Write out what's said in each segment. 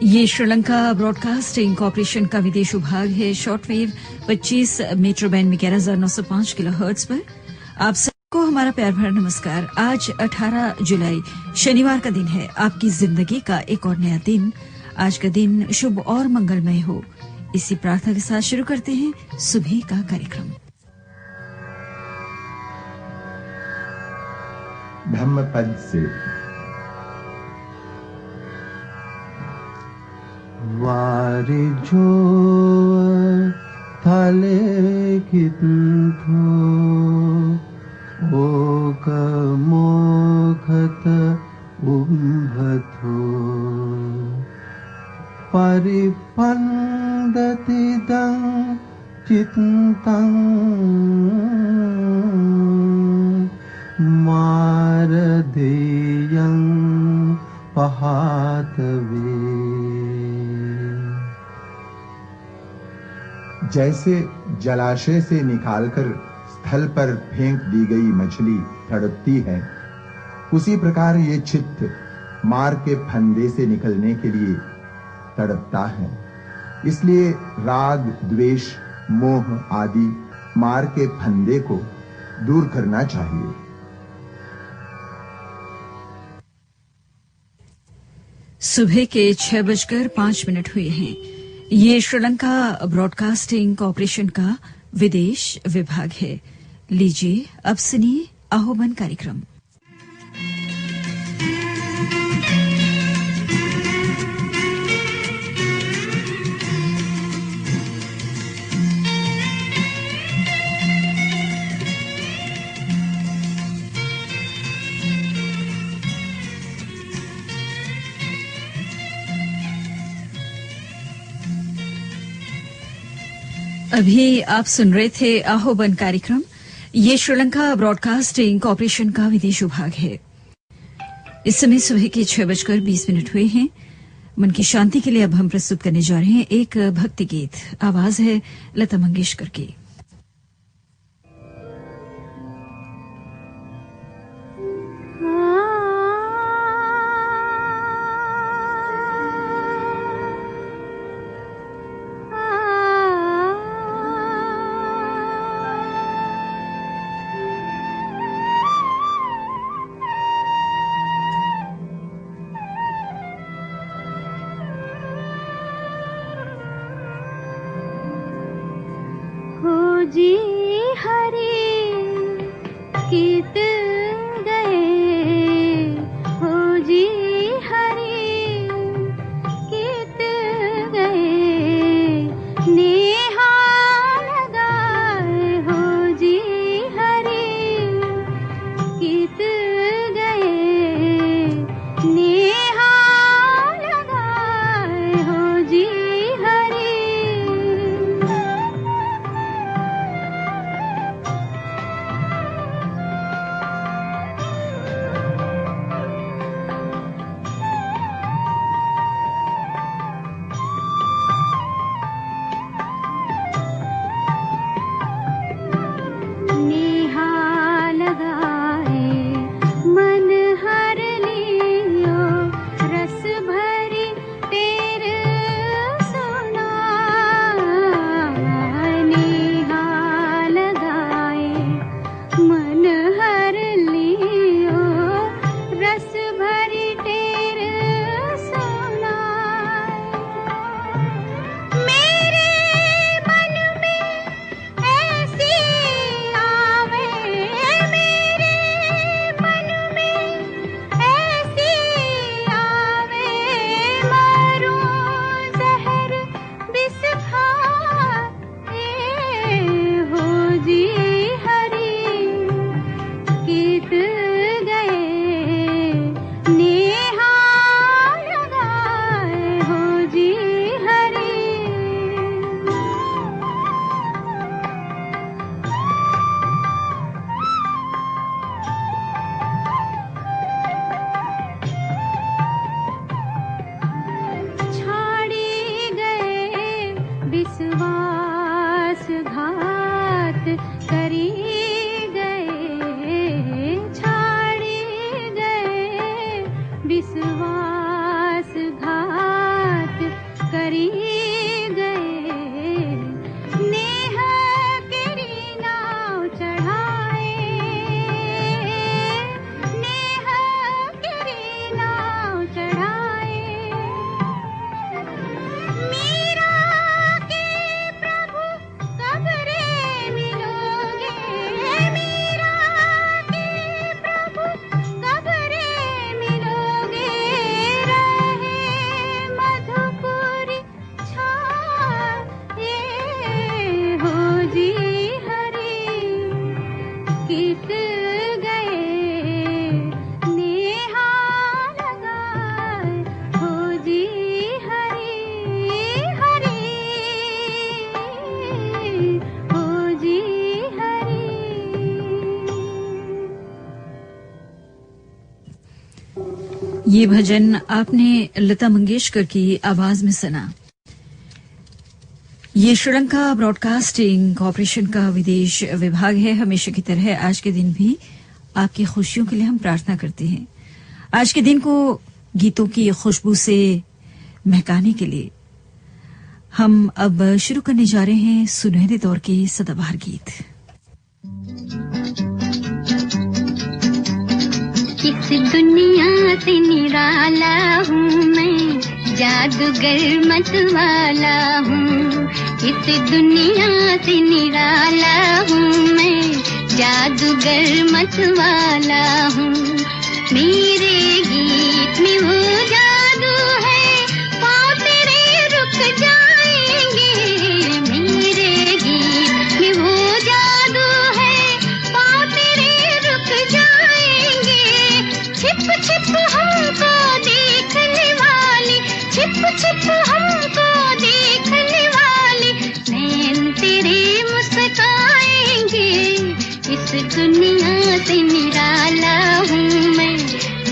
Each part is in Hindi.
ये श्रीलंका ब्रॉडकास्टिंग कॉर्पोरेशन का विदेश विभाग है। शॉर्टवेव 25 मीटर बैंड में 11,905 किलोहर्ट्ज पर आप सबको हमारा प्यार भरा नमस्कार। आज 18 जुलाई शनिवार का दिन है। आपकी जिंदगी का एक और नया दिन। आज का दिन शुभ और मंगलमय हो, इसी प्रार्थना के साथ शुरू करते हैं सुबह का कार्यक्रम। धम्मपद से वारि जो थले किंथो ओक मोखत उम्भथो परिपंदति दं चित्तं मारदेयं पहातवे। जैसे जलाशय से निकालकर स्थल पर फेंक दी गई मछली तड़पती है, उसी प्रकार ये चित्त मार के फंदे से निकलने के लिए तड़पता है। इसलिए राग, द्वेष, मोह आदि मार के फंदे को दूर करना चाहिए। सुबह के 6:05 हुए हैं। ये श्रीलंका ब्रॉडकास्टिंग कॉर्पोरेशन का विदेश विभाग है। लीजिए अब सुनिए आह्वान कार्यक्रम। अभी आप सुन रहे थे आह्वान कार्यक्रम। ये श्रीलंका ब्रॉडकास्टिंग कॉर्पोरेशन का विदेश विभाग है। इस समय सुबह के 6:20 हुए हैं। मन की शांति के लिए अब हम प्रस्तुत करने जा रहे हैं एक भक्ति गीत। आवाज है लता मंगेशकर की। जी हरि कीत गए, हो जी हरि कीत गए, नेहा लगाए, हो जी हरि कीत गए, नेहा लगाए, हो जी हरि। विश्वासघात करी गए, छाड़ी गए विश्वासघात हरी गए नेह केरी नाव चढ़ाए नेह केरी नाव चढ़ाए मीरा के प्रभु कब रे मिलोगे मीरा के प्रभु कब रे मिलोगे रहे मधुपुरी छाए हो जी हरी कित गए नेहा लगाए हो जी हरी हरी हो जी हरी। ये भजन आपने लता मंगेशकर की आवाज में सुना। ये श्रीलंका ब्रॉडकास्टिंग कॉरपोरेशन का विदेश विभाग है। हमेशा की तरह आज के दिन भी आपकी खुशियों के लिए हम प्रार्थना करते हैं। आज के दिन को गीतों की खुशबू से महकाने के लिए हम अब शुरू करने जा रहे हैं सुनहरे दौर के सदाबहार गीत। इस दुनिया से निराला हूँ मैं जादूगर मतवाला हूँ इस दुनिया से निराला हूँ मैं जादूगर मतवाला हूँ मेरे गीत में वो जादू है पाँव तेरे रुक जाएंगे मेरे गीत में वो जादू है पाँव तेरे रुक जाएंगे छिप छिप हमको देखने वाली छिप छिप हमको देखने वाली नैन तेरे मुस्काएंगे इस दुनिया से निराला हूँ मैं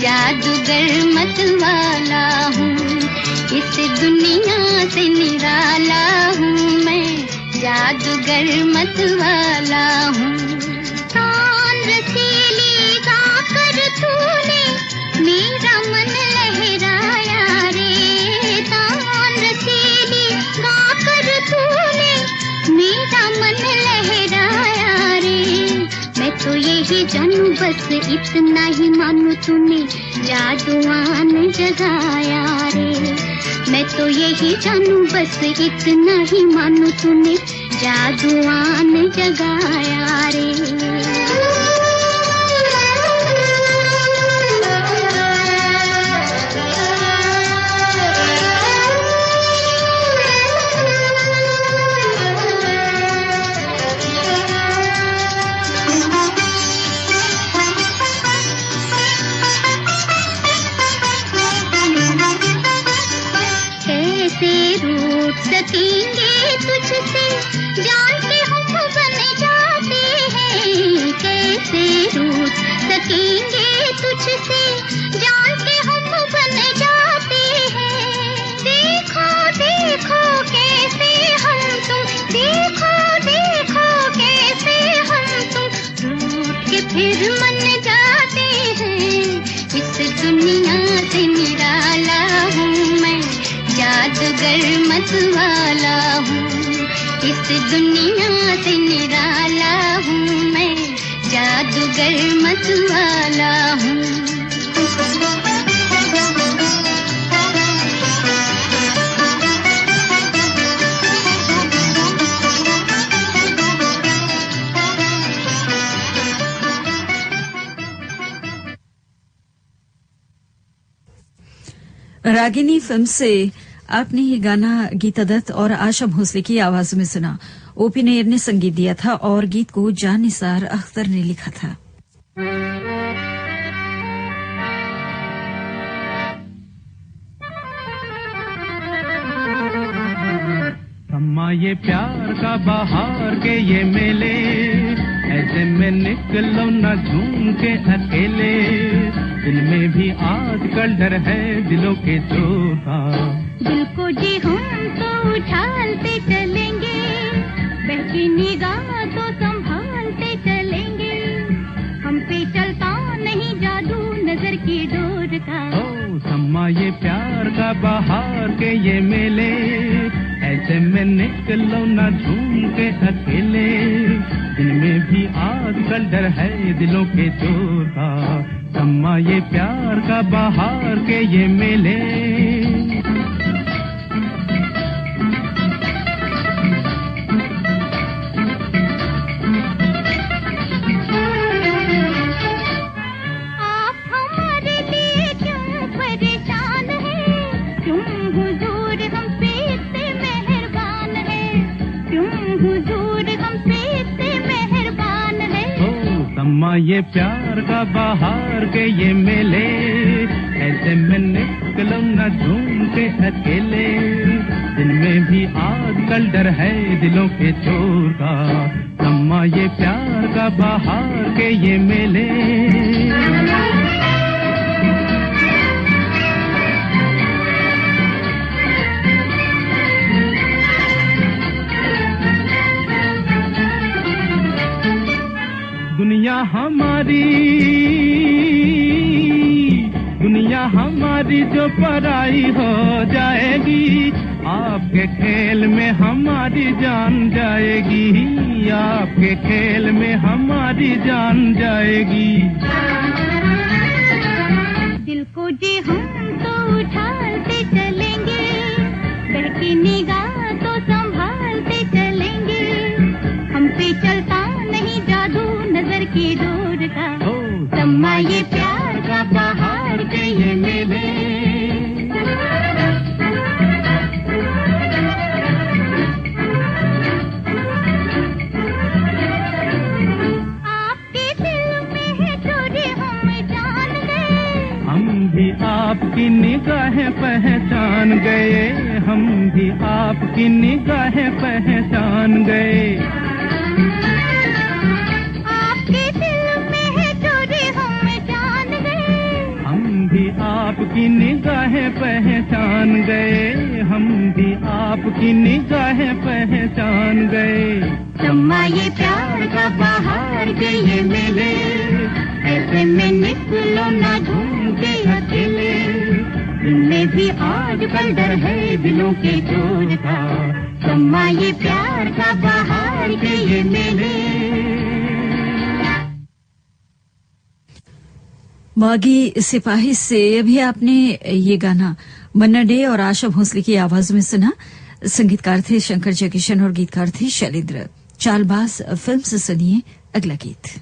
जादूगर मतवाला हूँ इस दुनिया से निराला हूँ मैं जादूगर मतवाला हूँ तान रसीली गाकर तूने मेरा मन लहराया रे तान रसीली गाकर तूने मेरा मन लहराया रे मैं तो यही जानू बस इतना ही मानू तूने जादुआन जगाया रे मैं तो यही जानू बस इतना ही मानू तूने जादुआन जगाया रे सकेंगे तुझसे जान के हम बन जाते हैं कैसे रूठ सकेंगे तुझसे जान के हम बन जाते हैं देखो देखो कैसे हम तुम देखो देखो कैसे हम तुम रूठ के फिर मन जाते हैं इस दुनिया से निराला हूँ मैं जादूगर मतवाला हूँ इस दुनिया से निराला हूँ मैं जादूगर मतवाला हूँ रागिनी फिल्म से आपने ये गाना गीता दत्त और आशा भोसले की आवाज में सुना। ओपी नैयर ने संगीत दिया था और गीत को जान निसार अख्तर ने लिखा था। अम्मा ये प्यार का बहार के ये मेले ऐसे में निकलो न झूम के अकेले दिल में भी आजकल डर है दिलों के चोटा दिल को जी हम तो उछालते चलेंगे बहकी निगाह तो संभालते चलेंगे हम पे चलता नहीं जादू नजर की डोर का ओ सम्मा ये प्यार का बहार के ये मेले, ऐसे में निकलो ना झूम के अकेले, दिन में भी आजकल डर है दिलों के चोर का, सम्मा ये प्यार का बहार के ये मेले। सम्मा ये प्यार का बहार के ये मेले, ऐसे में निकलो न झूम के अकेले, दिन में भी आजकल डर है दिलों के चोर का, सम्मा ये प्यार का बहार के ये मेले। दुनिया हमारी जो पराई हो जाएगी, आपके खेल में हमारी जान जाएगी, आपके खेल में हमारी जान जाएगी। दिल को जी हम तो उछालते चलेंगे, बहकी निगाह तो संभालते चलेंगे, हम पे चलता नहीं जादू नजर की डोर का, सम्मा ये प्यार का बहार के ये मेले। आपके दिल में है चोरी हम जान गए, हम भी आपकी निगाहें पहचान गए, हम भी आपकी निगाहें पहचान गए। आपकी निगाहें पहचान गए, हम भी आपकी निगाहें पहचान गए। सम्मा ये प्यार का बहार के ये मेले, ऐसे में निकलो ना घूम के अकेले, दिन में भी आजकल डर है दिलों के चोर का, सम्मा ये प्यार का बहार के ये मेले। मागी सिपाही से अभी आपने ये गाना मन्ना डे और आशा भोसले की आवाज में सुना। संगीतकार थे शंकर जयकिशन और गीतकार थे शैलेंद्र। चालबाज फिल्म से सुनिए अगला गीत।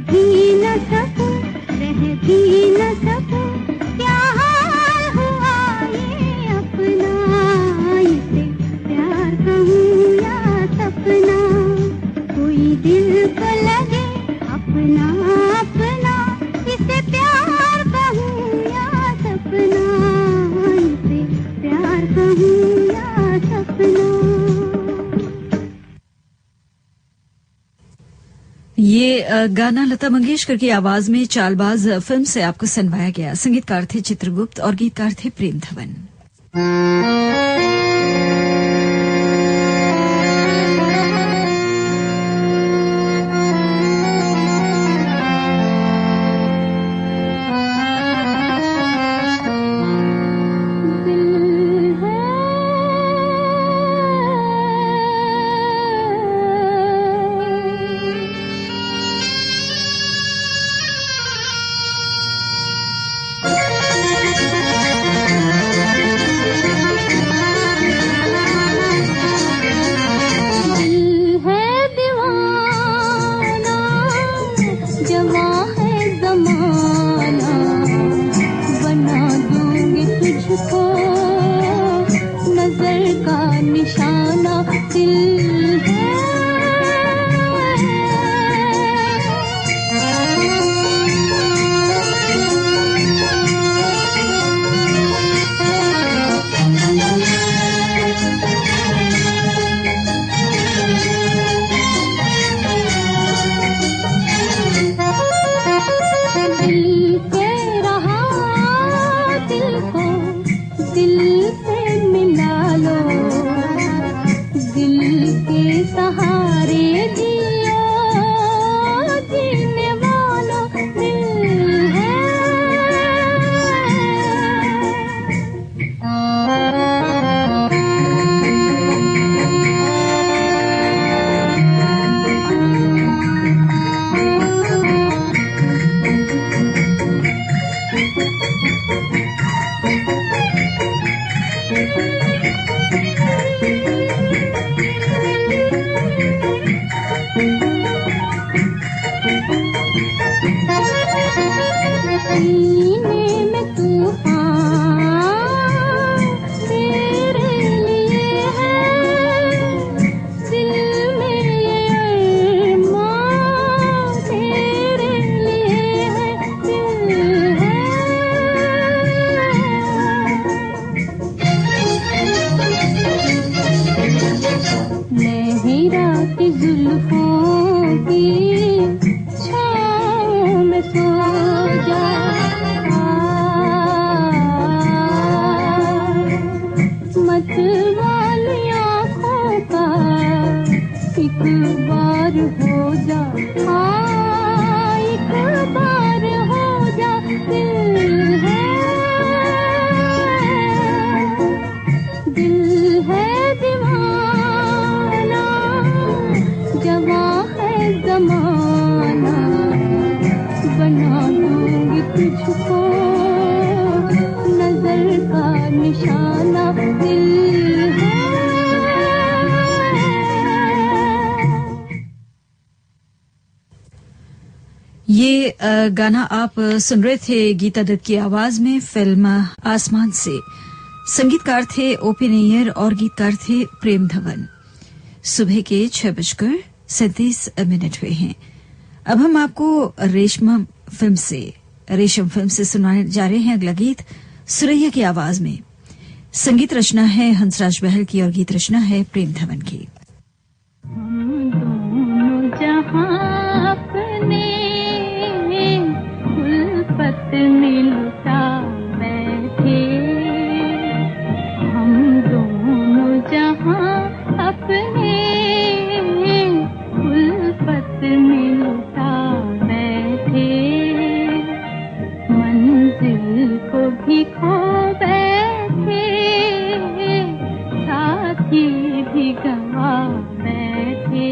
भी न सकूं, रह भी न सकूं, क्या हाल हुआ ये अपना, इसे प्यार कहूँ या सपना, कोई दिल को लगे अपना अपना, इसे प्यार कहूँ या सपना, इसे प्यार कहूँ या सपना। ये गाना लता मंगेशकर की आवाज में चालबाज फिल्म से आपको सुनवाया गया। संगीतकार थे चित्रगुप्त और गीतकार थे प्रेम धवन। ये गाना आप सुन रहे थे गीता दत्त की आवाज में फिल्म आसमान से। संगीतकार थे ओपी नैयर और गीतकार थे प्रेम धवन। सुबह के 6:37 हुए हैं। अब हम आपको रेशम फिल्म से सुनाने जा रहे हैं अगला गीत सुरैया की आवाज में। संगीत रचना है हंसराज बहल की और गीत रचना है प्रेम धवन की। हम दोनों जहां अपने उल्फत में लुटा बैठे, हम दोनों जहां अपने उल्फत में लुटा बैठे, मंजिल को भी खो बैठे, साथी भी गवा बैठे।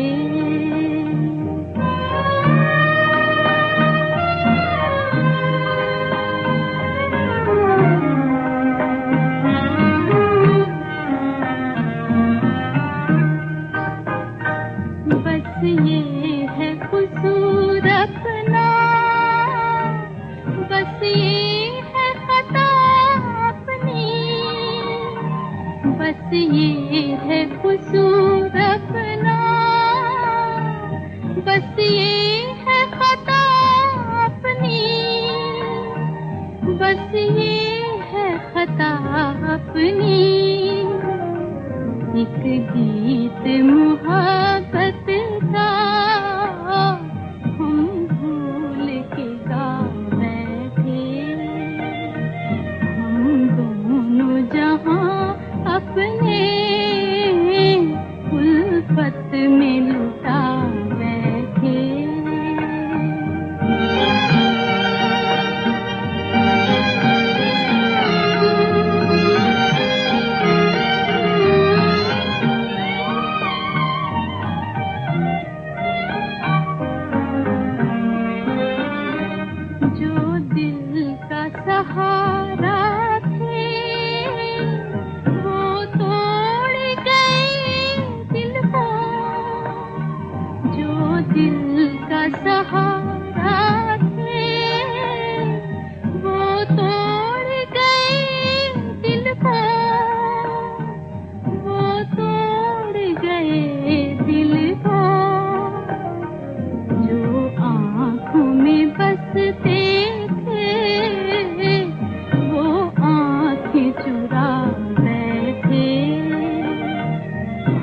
ये है कसूर अपना, बस ये है खता अपनी, बस ये है खता अपनी। एक गीत मोहब्बत का हम भूल के गा बैठे, हम दोनों जहां अपने उल्फत में लुटा बैठे। जो दिल का सहारा दिल का सहारा थे, वो तोड़ गए दिल को, वो तोड़ गए दिल को। जो आँखों में बसते थे, वो आँखें चुरा बैठे।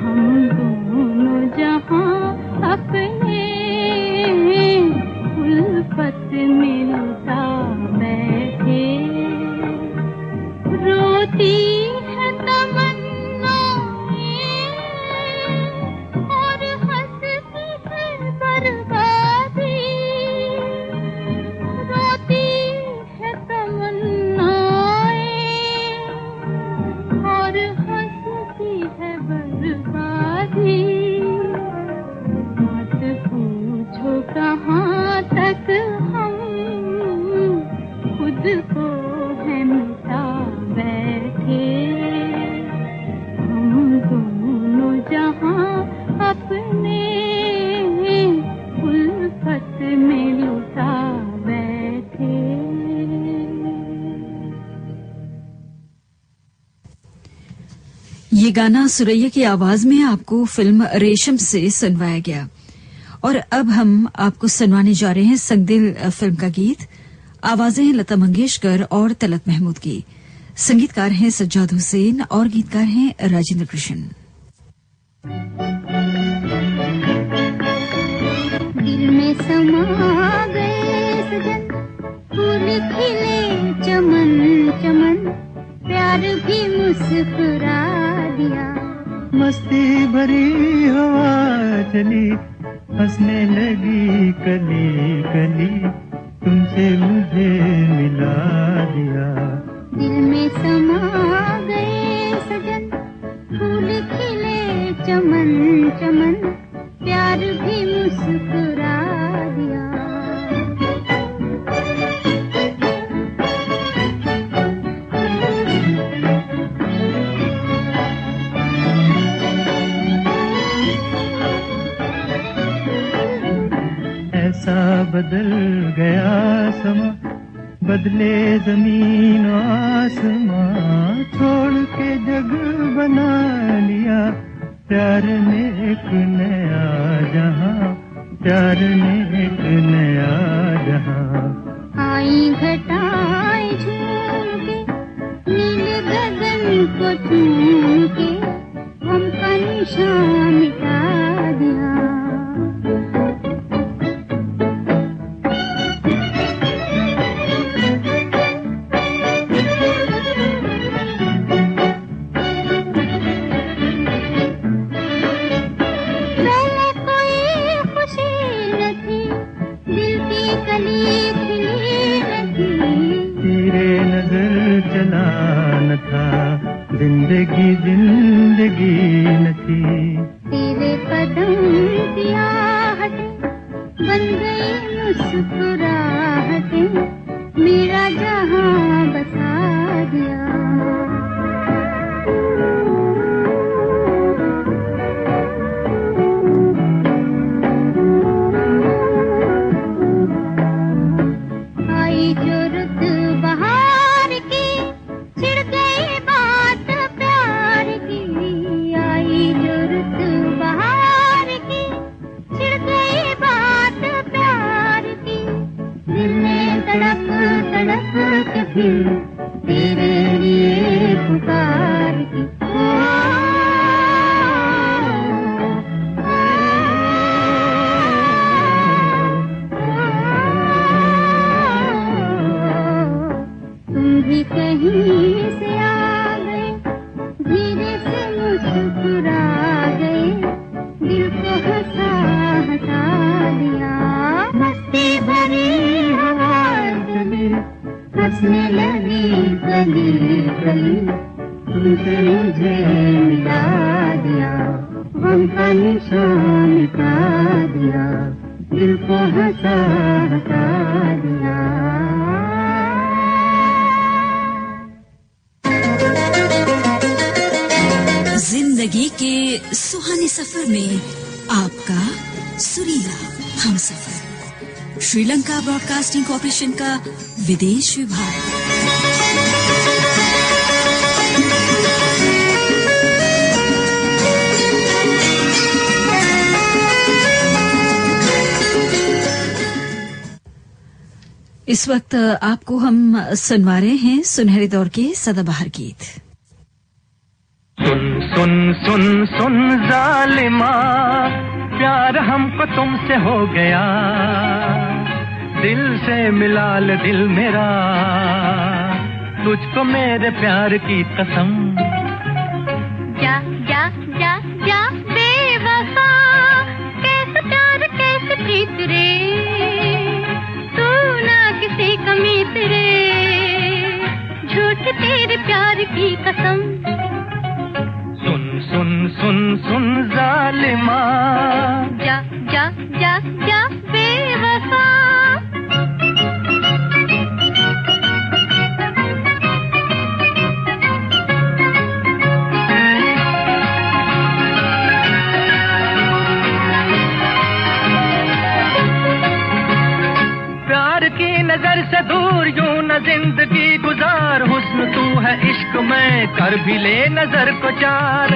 हम दोनों जहां अपने उल्फत में लुटा बैठे। रोती है तमन्नाएं और हंसती है बर्बादी, रोती है तमन्नाएं और हंसती है बर्बादी। पूछो कहाँ तक हम खुद को है मिटा बैठे। हम दोनों जहां अपने उल्फत में लुटा बैठे। ये गाना सुरैया की आवाज में आपको फिल्म रेशम से सुनवाया गया। और अब हम आपको सुनवाने जा रहे हैं संगदिल फिल्म का गीत। आवाजें हैं लता मंगेशकर और तलत महमूद की, संगीतकार हैं सज्जाद हुसैन और गीतकार हैं राजेंद्र कृष्ण। दिल में समा गए सजन, फूल खिले चमन चमन, प्यार भी मुस्कुरा दिया। मस्ती भरी हवा चली, हंसने लगी कली कली, तुमसे मुझे मिला दिया। दिल में समा गए सजन, फूल खिले चमन चमन, प्यार भी मुस्कुरा दिया। ऐसा बदल गया समा, बदले जमीन आसमां, छोड़ के जग बना लिया प्यार ने एक नया जहां, प्यार ने एक नया जहां। आई घटाएं झूम के, नील गगन को चूम के, हमका निशान मिटा दिया। जिंदगी जिंदगी न थी, तेरे कदम की आहटें बन गई मुस्कुराहटें, मेरा जहां बसा दिया। आई जो रुत बहार की, छिड़ गई बात प्यार की, दिल तेरे लिए पुकारती। तुम भी कहीं से आ गए, धीरे से मुस्कुरा गए, दिल को हंसा हंसा दिया। मस्ती भरी हवा चली, हंसने लगी गली गली, तुमसे मुझे मिला दिया, गम का निशान मिटा दिया, दिल को हंसा हंसा दिया। जिंदगी के सुहाने सफर में आपका सुरीला हमसफर, श्रीलंका ब्रॉडकास्टिंग कॉर्पोरेशन का विदेश विभाग। इस वक्त आपको हम सुनवा रहे हैं सुनहरे दौर के सदाबहार गीत। सुन सुन सुन सुन जालिमा, प्यार हमको तुमसे हो गया, दिल से मिला ले दिल मेरा, तुझको मेरे प्यार की कसम। जा जा जा जा बेवफा, कैसे प्यार कैसे प्रीत रे, तू ना किसी कमीत रे, झूठ तेरे प्यार की कसम। सुन सुन सुन जालिमा, जा जा जा जा बेवफा। प्यार की नजर से दूर यूं न जिंदगी गुजार, हुस्न तू है इश्क में कर भी ले नजर को चार।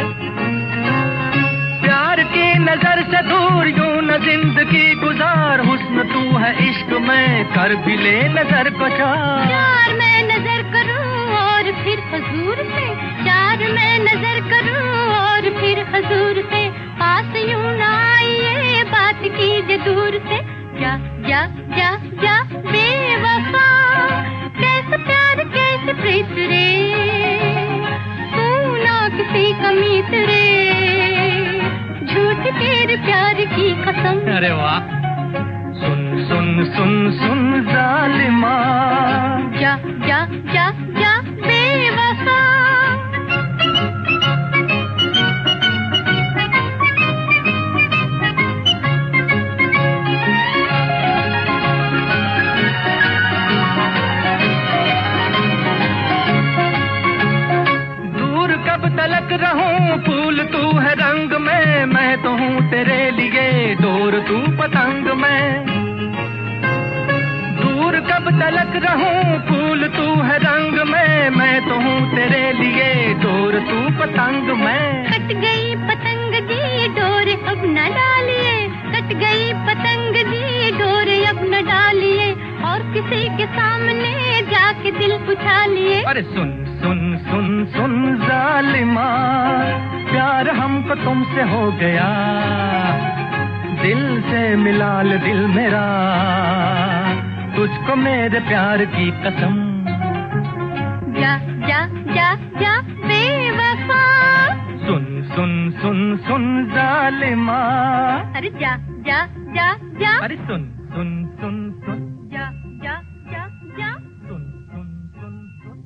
प्यार की नजर से दूर यूं न जिंदगी गुजार, हुस्न तू है इश्क में कर भी ले नजर को चार। चार मैं नजर करूं और फिर हुजूर से, चार मैं नजर करूं और फिर हुजूर से, पास यूं ना आइए बात कीजिए दूर से। जा जा जा जा बेवफा, कैसे प्यार कैसे प्रीत रे, तू ना किसी कमीत रे, झूठ तेरे प्यार की कसम। अरे वाह। सुन सुन सुन सुन जालिमा, जा जा जा जा बेवफा। तलक रहूं फूल तू है रंग में, मैं तो हूँ तेरे लिए डोर तू पतंग में। दूर कब तलक रहूं फूल तू है रंग में, मैं तो हूँ तेरे लिए डोर तू पतंग में। कट गई पतंग जी डोर अब न डालिए, कट गई पतंग जी डोर अब न डालिए, और किसी के सामने जाके दिल उछालिए। अरे सुन सुन सुन सुन जालिमा, प्यार हमको तुमसे हो गया, दिल से मिला ले दिल मेरा, तुझको मेरे प्यार की कसम। जा जा जा जा बेवफा, सुन सुन सुन सुन जालिमा। अरे जा जा जा जा, अरे सुन सुन सुन सुन, जा जा जा जा, सुन सुन सुन सुन।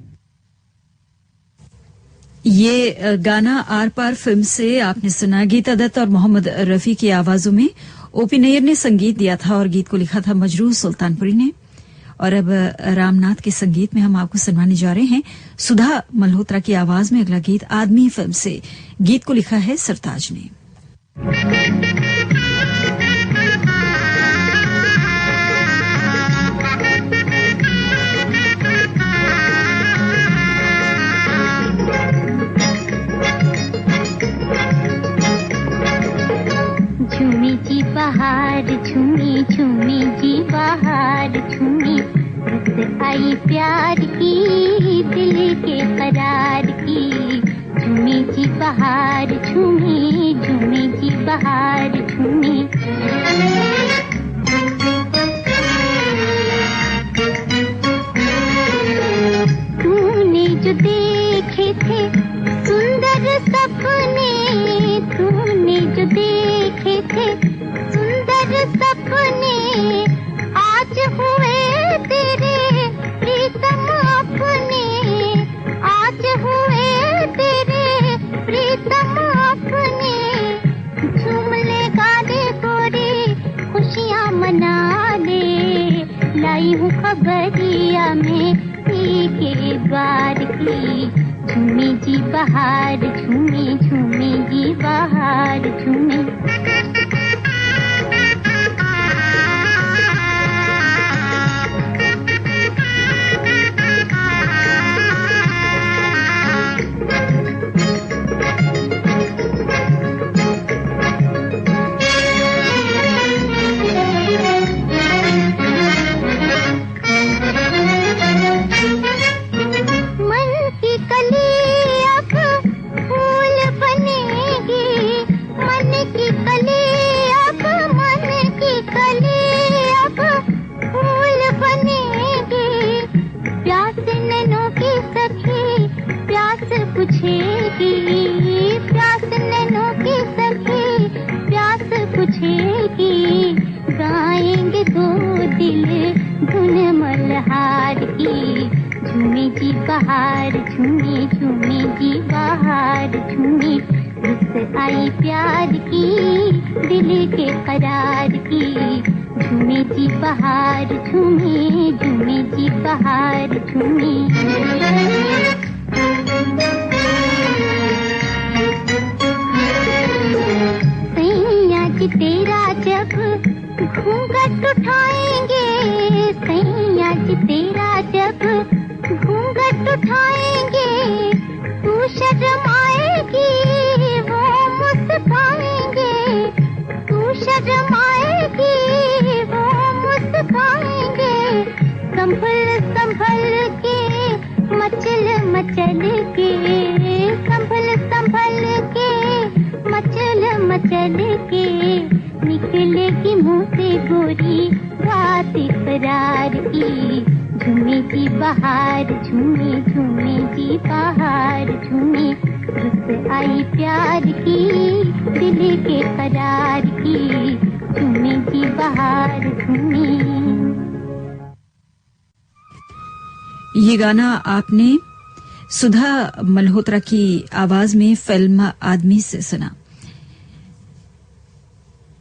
ये गाना आर पार फिल्म से आपने सुना। गीता दत्त और मोहम्मद रफी की आवाजों में ओपी नैयर ने संगीत दिया था और गीत को लिखा था मजरूह सुल्तानपुरी ने। और अब रामनाथ के संगीत में हम आपको सुनवाने जा रहे हैं सुधा मल्होत्रा की आवाज में अगला गीत आदमी फिल्म से। गीत को लिखा है सरताज ने। झूमी जी बहार झूमी झूमी जी बहार झूमी, रुत आई प्यार की, दिल के करार की, झूमे जी बहार झूमे, झूमे जी बहार झूमे। तूने जो देखे थे सुंदर सपने, तूने जो देखे थे सुंदर सपने, आज हुए तेरे प्रीतम अपने, आज हुए तेरे प्रीतम अपने। झूम ले गाने गोरे खुशियाँ मना ले, लाई हूँ खबरिया में के द्वार की, झूमे जी बहार झूमे, झूमे जी बहार झूमे। गाएंगे दो दिल धुन मल्हार की, झूमे जी बहार झूमे, झूमे जी बहार झूमे। रुत आई प्यार की, दिल के करार की, झूमे जी बहार झूमे, झूमे जी बहार झूमे। तेरा जब घूंघट उठाएंगे, सैया जी तेरा जब घूंघट उठाएंगे, तू शर्माएगी वो मुस्काएंगे, तू शर्माएगी वो मुस्काएंगे। संभल संभल के मचल मचल के, संभल संभल के मचल मचल के, निकलेगी मुँह से गोरी बात इकरार की, झूमे जी बहार झूमे, झूमे जी बहार झूमे। रुत आई प्यार की, दिल के करार की, झूमे जी बहार झूमे। ये गाना आपने सुधा मल्होत्रा की आवाज में फिल्म आदमी से सुना।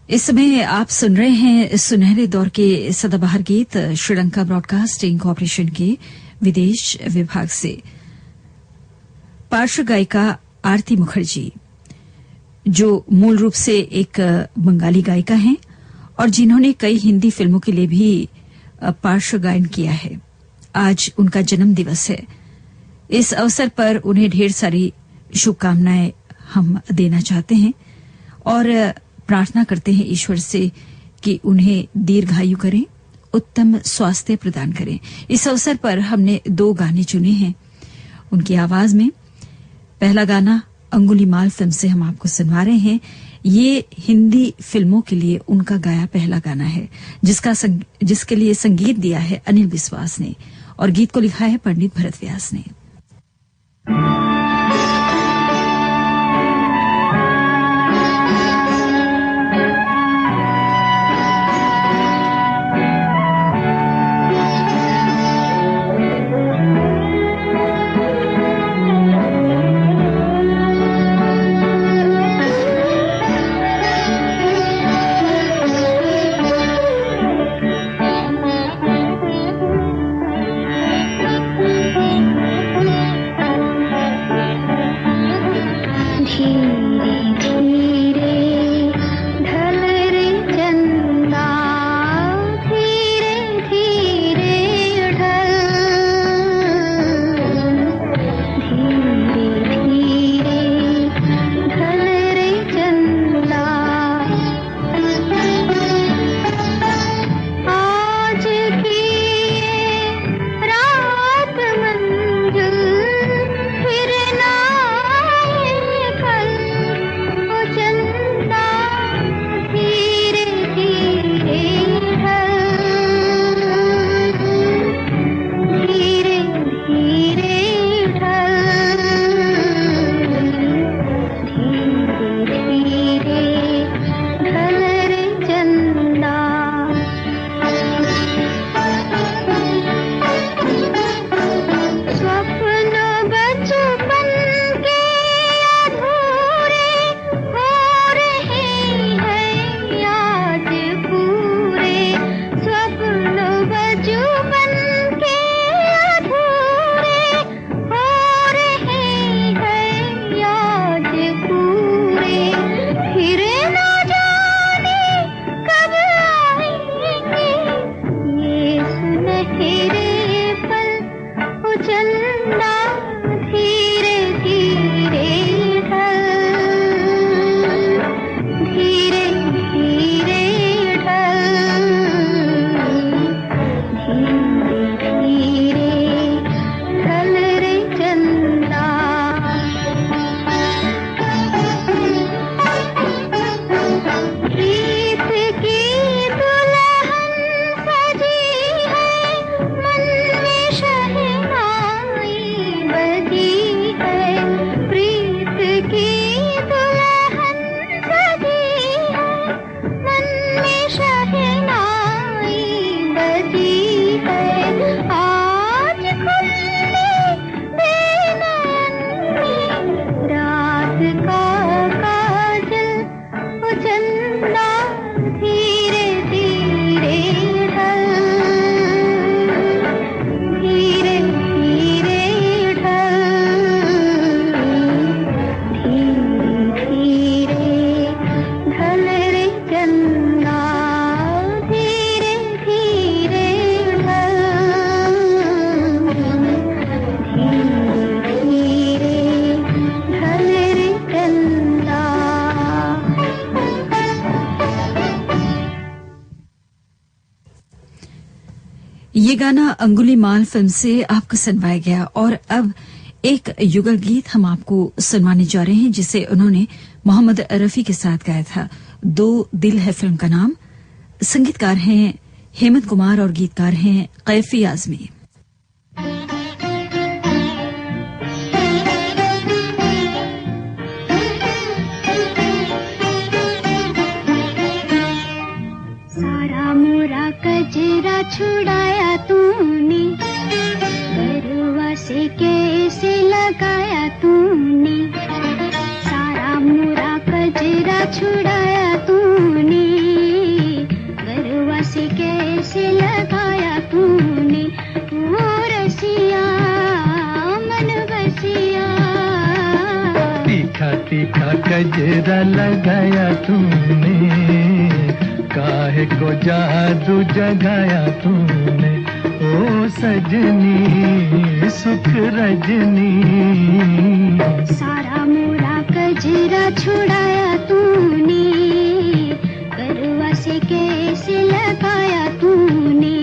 इस समय आप सुन रहे हैं सुनहरे दौर के सदाबहार गीत श्रीलंका ब्रॉडकास्टिंग कॉर्पोरेशन के विदेश विभाग से। पार्श्व गायिका आरती मुखर्जी, जो मूल रूप से एक बंगाली गायिका हैं और जिन्होंने कई हिंदी फिल्मों के लिए भी पार्श्व गायन किया है। आज उनका जन्म दिवस है। इस अवसर पर उन्हें ढेर सारी शुभकामनाएं हम देना चाहते हैं और प्रार्थना करते हैं ईश्वर से कि उन्हें दीर्घायु करें, उत्तम स्वास्थ्य प्रदान करें। इस अवसर पर हमने 2 गाने चुने हैं उनकी आवाज में। पहला गाना अंगुलीमाल फिल्म से हम आपको सुनवा रहे हैं। ये हिंदी फिल्मों के लिए उनका गाया पहला गाना है, जिसके लिए संगीत दिया है अनिल विश्वास ने और गीत को लिखा है पंडित भरत व्यास ने। सजी है आज खुले बेनयन में रात का काजल उजलना धीरे धीरे ढल धीरे धीरे ढल धीरे धीरे ढल रे चंदा धीरे धीरे ढल धीरे धीरे ढल रे चंदा। ये गाना अंगुलीमाल फिल्म से आपको सुनवाया गया और अब एक युगल गीत हम आपको सुनवाने जा रहे हैं जिसे उन्होंने मोहम्मद रफी के साथ गाया था। दो दिल है फिल्म का नाम। संगीतकार हैं हेमंत कुमार और गीतकार हैं कैफी आजमी। सारा मोरा कजरा छुड़ाया तूने गरुआ से कैसे लगाया तूने सारा मोरा कजरा छुड़ाया तूने गरुआ से कैसे लगाया तूने वो रसिया मन बसिया तीखा तीखा कजरा लगाया तूने काहे को जादू जगाया तूने ओ सजनी सुख रजनी सारा मोरा कजरा छुड़ाया तूने गरुआ से कैसे लगाया तूने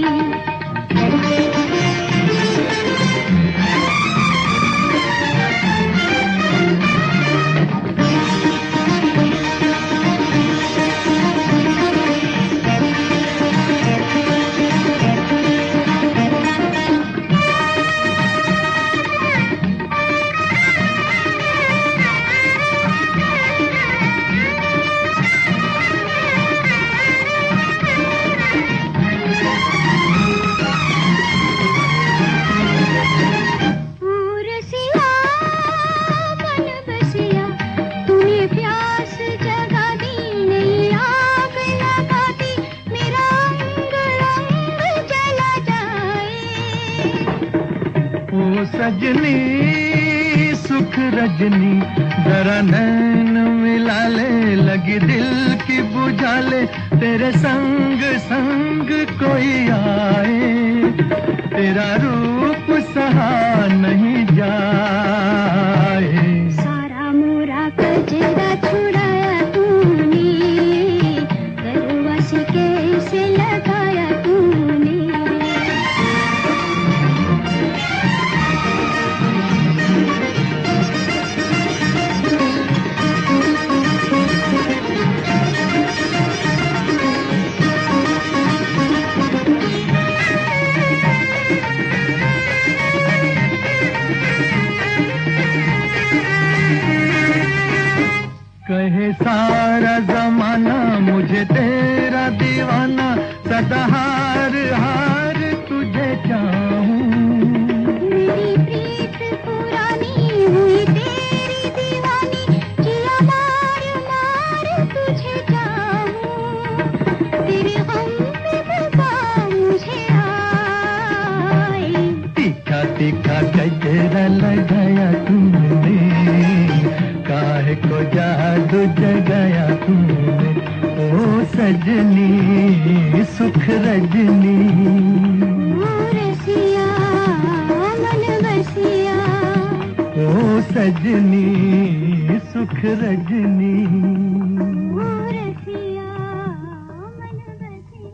सजनी सुख रजनी जरा नैन मिला ले लगी दिल की बुझा ले तेरे संग संग कोई आए तेरा रूप सहा नहीं जाए सारा मोरा कजरा छुड़ाया तूने गरुआ से कैसे लगाया तूने कहे सारा जमाना मुझे तेरा दीवाना सदा हार हार तुझे चाहूं मेरी प्रीत पुरानी हुई तेरी दीवानी जिया मार मार तुझे चाहूं तेरे गम पे वफा मुझे आए तीखा तीखा कजरा लगाया तूने काहे को जादू जगाया तूने ओ सजनी सुख रजनी वो रसिया मन बसिया ओ सजनी सुख रजनी वो रसिया मन बसिया।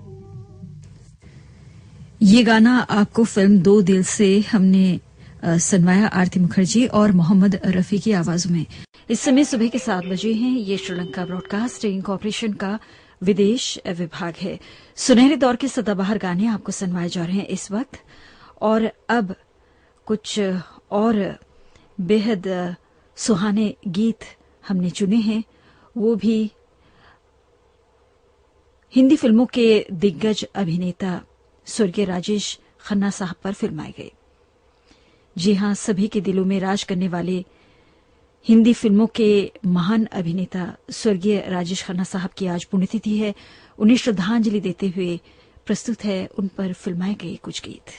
ये गाना आपको फिल्म दो दिल से हमने सुनवाया आरती मुखर्जी और मोहम्मद रफी की आवाजों में। इस समय सुबह के 7 बजे हैं। ये श्रीलंका ब्रॉडकास्टिंग कॉरपोरेशन का विदेश विभाग है। सुनहरे दौर के सदाबहार गाने आपको सुनवाए जा रहे हैं इस वक्त। और अब कुछ और बेहद सुहाने गीत हमने चुने हैं, वो भी हिंदी फिल्मों के दिग्गज अभिनेता स्वर्गीय राजेश खन्ना साहब पर फिल्माए गए। जी हां, सभी के दिलों में राज करने वाले हिंदी फिल्मों के महान अभिनेता स्वर्गीय राजेश खन्ना साहब की आज पुण्यतिथि है। उन्हें श्रद्धांजलि देते हुए प्रस्तुत है उन पर फिल्माए गए कुछ गीत।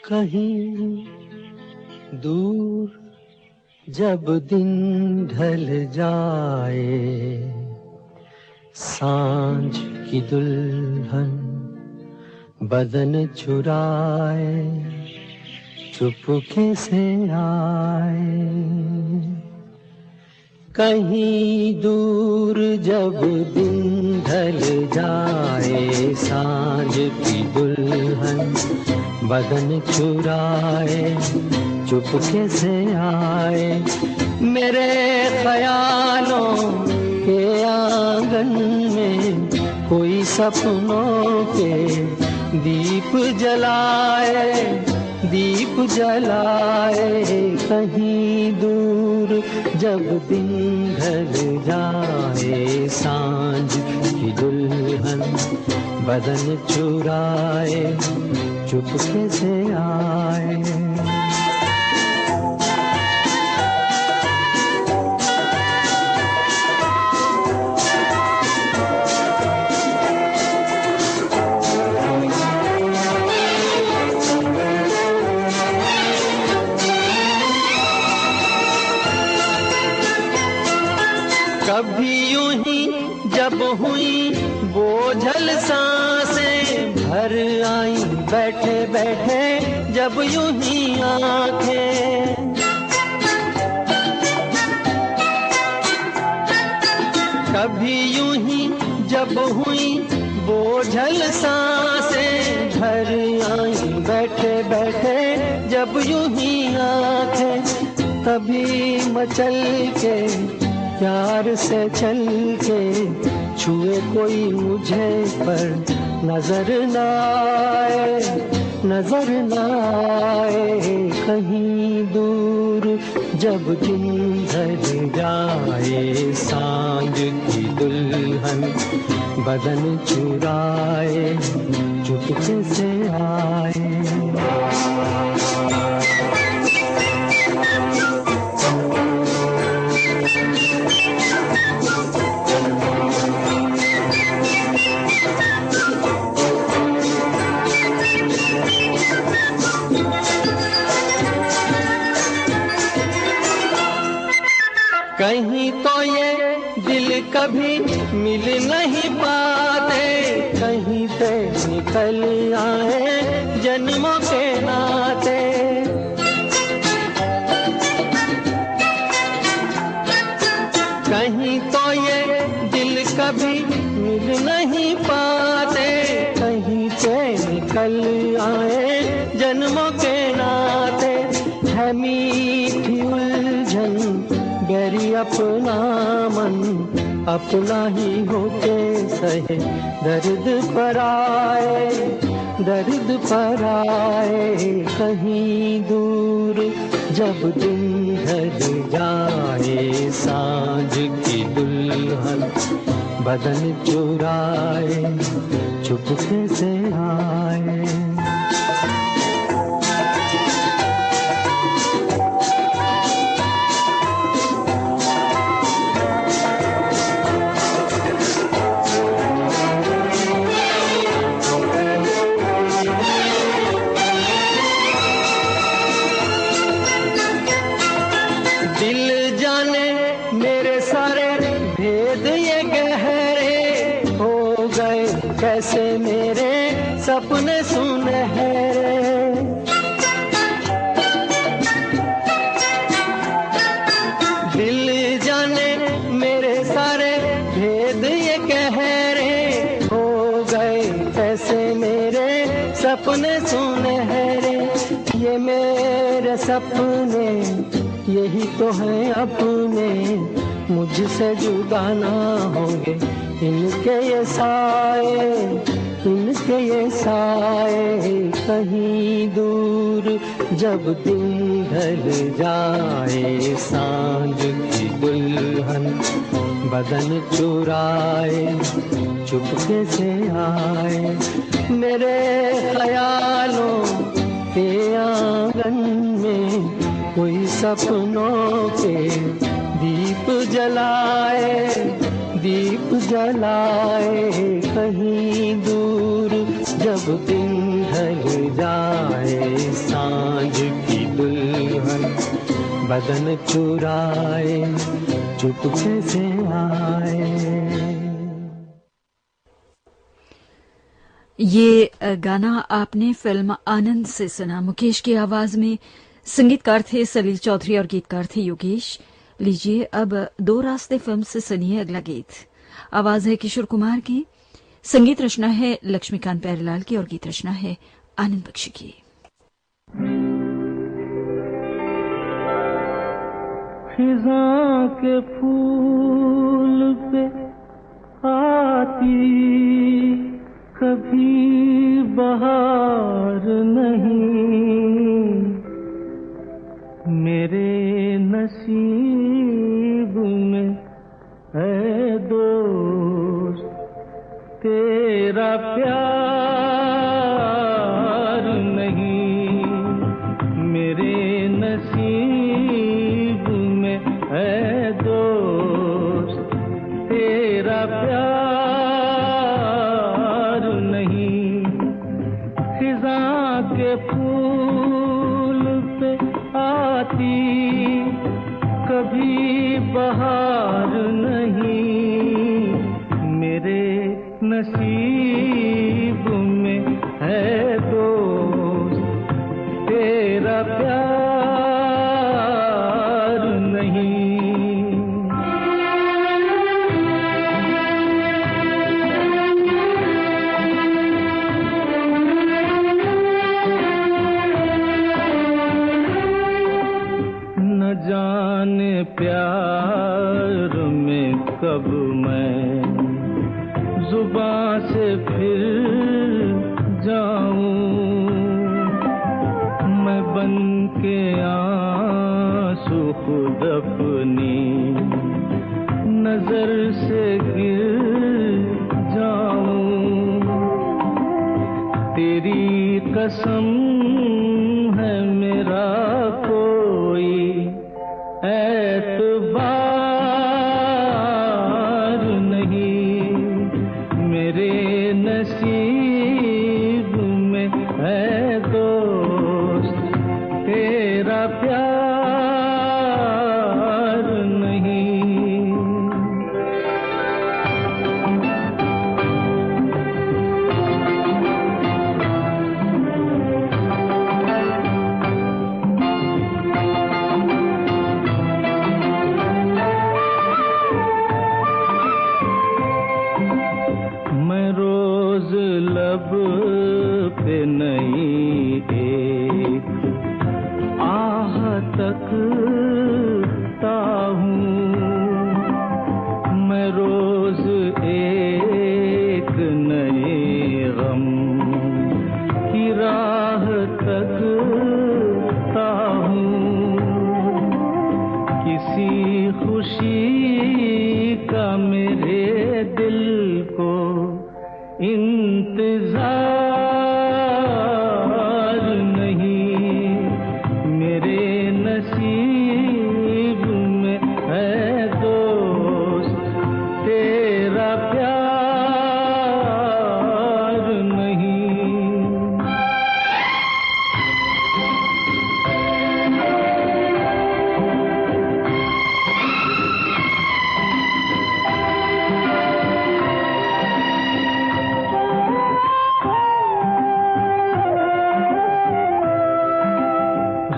कहीं दूर जब दिन ढल जाए, सांझ की दुल्हन बदन चुराए चुपके से आए। कहीं दूर जब दिन ढल जाए, सांझ की दुल्हन बदन चुराए चुपके से आए। मेरे ख्यालों के आंगन में कोई सपनों के दीप जलाए, दीप जलाए। कहीं दूर जब दिन ढल जाए, सांझ की दुल्हन बदन चुराए चुपके से आए। कभी यूं ही जब हुई बोझल सांसें भर आई, बैठे बैठे जब यूं ही आंखें। कभी यूं ही जब हुई बोझल सांसें भर आई, बैठे बैठे जब यूं ही आंखें। तभी मचल के प्यार से चल के छुए कोई मुझे पर नजर न आए, नजर न आए। कहीं दूर जब दिन ढल जाए, सांझ की दुल्हन बदन चुराए चुपके से आए। कहीं तो ये दिल कभी मिल नहीं पाते, कहीं से निकल आए जन्मों के नाते। कहीं तो ये दिल कभी मिल नहीं पाते, कहीं से निकल आए जन्मों के नाते। है मीठी उलझन गैरी अपना मन, अपना ही होके सहे दर्द पर आए, दर्द पर आए। कहीं दूर जब दिन ढल जाए, सांझ की दुल्हन बदन चुराए चुपके से आए। दिल जाने मेरे सारे भेद ये गहरे हो गए, कैसे मेरे सपने सुनहरे। दिल जाने मेरे सारे भेद ये गहरे हो गए, कैसे मेरे सपने सुनहरे। ये मेरे सपने यही तो हैं अपने, मुझसे जुदा ना होंगे इनके ये साए, इनके ये साए। कहीं दूर जब दिन ढल जाए, सांझ की दुल्हन बदन चुराए, चुपके से आए मेरे ख्यालों के आंगन में, कोई सपनों के दीप जलाए, दीप जलाए। कहीं दूर जब दिन ढल जाए, सांझ की दुल्हन बदन चुराए, चुपके से आए। ये गाना आपने फिल्म आनंद से सुना। मुकेश की आवाज में संगीतकार थे सलील चौधरी और गीतकार थे योगेश। लीजिए अब दो रास्ते फिल्म से सुनिए अगला गीत। आवाज है किशोर कुमार की, संगीत रचना है लक्ष्मीकांत प्यारेलाल की और गीत रचना है आनंद बख्शी की। खिज़ां के फूल पे आती कभी बहार नहीं, मेरे नसीब में है दोस्त तेरा प्यार नहीं, मेरे नसीब में है दोस्त तेरा प्यार नहीं। खिज़ां के फूल पे आती कभी बहार नहीं, मेरे नसीब में है दोस्त तेरा प्यार नहीं। न जाने प्यार में कब मैं जुबां से फिर जाऊं, मैं बन के आंसू खुद अपनी नजर से गिर जाऊं। तेरी कसम है मेरा कोई एतबार नहीं, मेरे नसीब में है दोस्त तेरा प्यार नहीं। मैं रोज लब पे नई एक आह तकता हूँ, मैं रोज एक नए गम की राह तकता हूँ। किसी खुशी का मेरे दिल को इंतजार नहीं, मेरे नसीब में है दोस्त तेरा प्यार नहीं।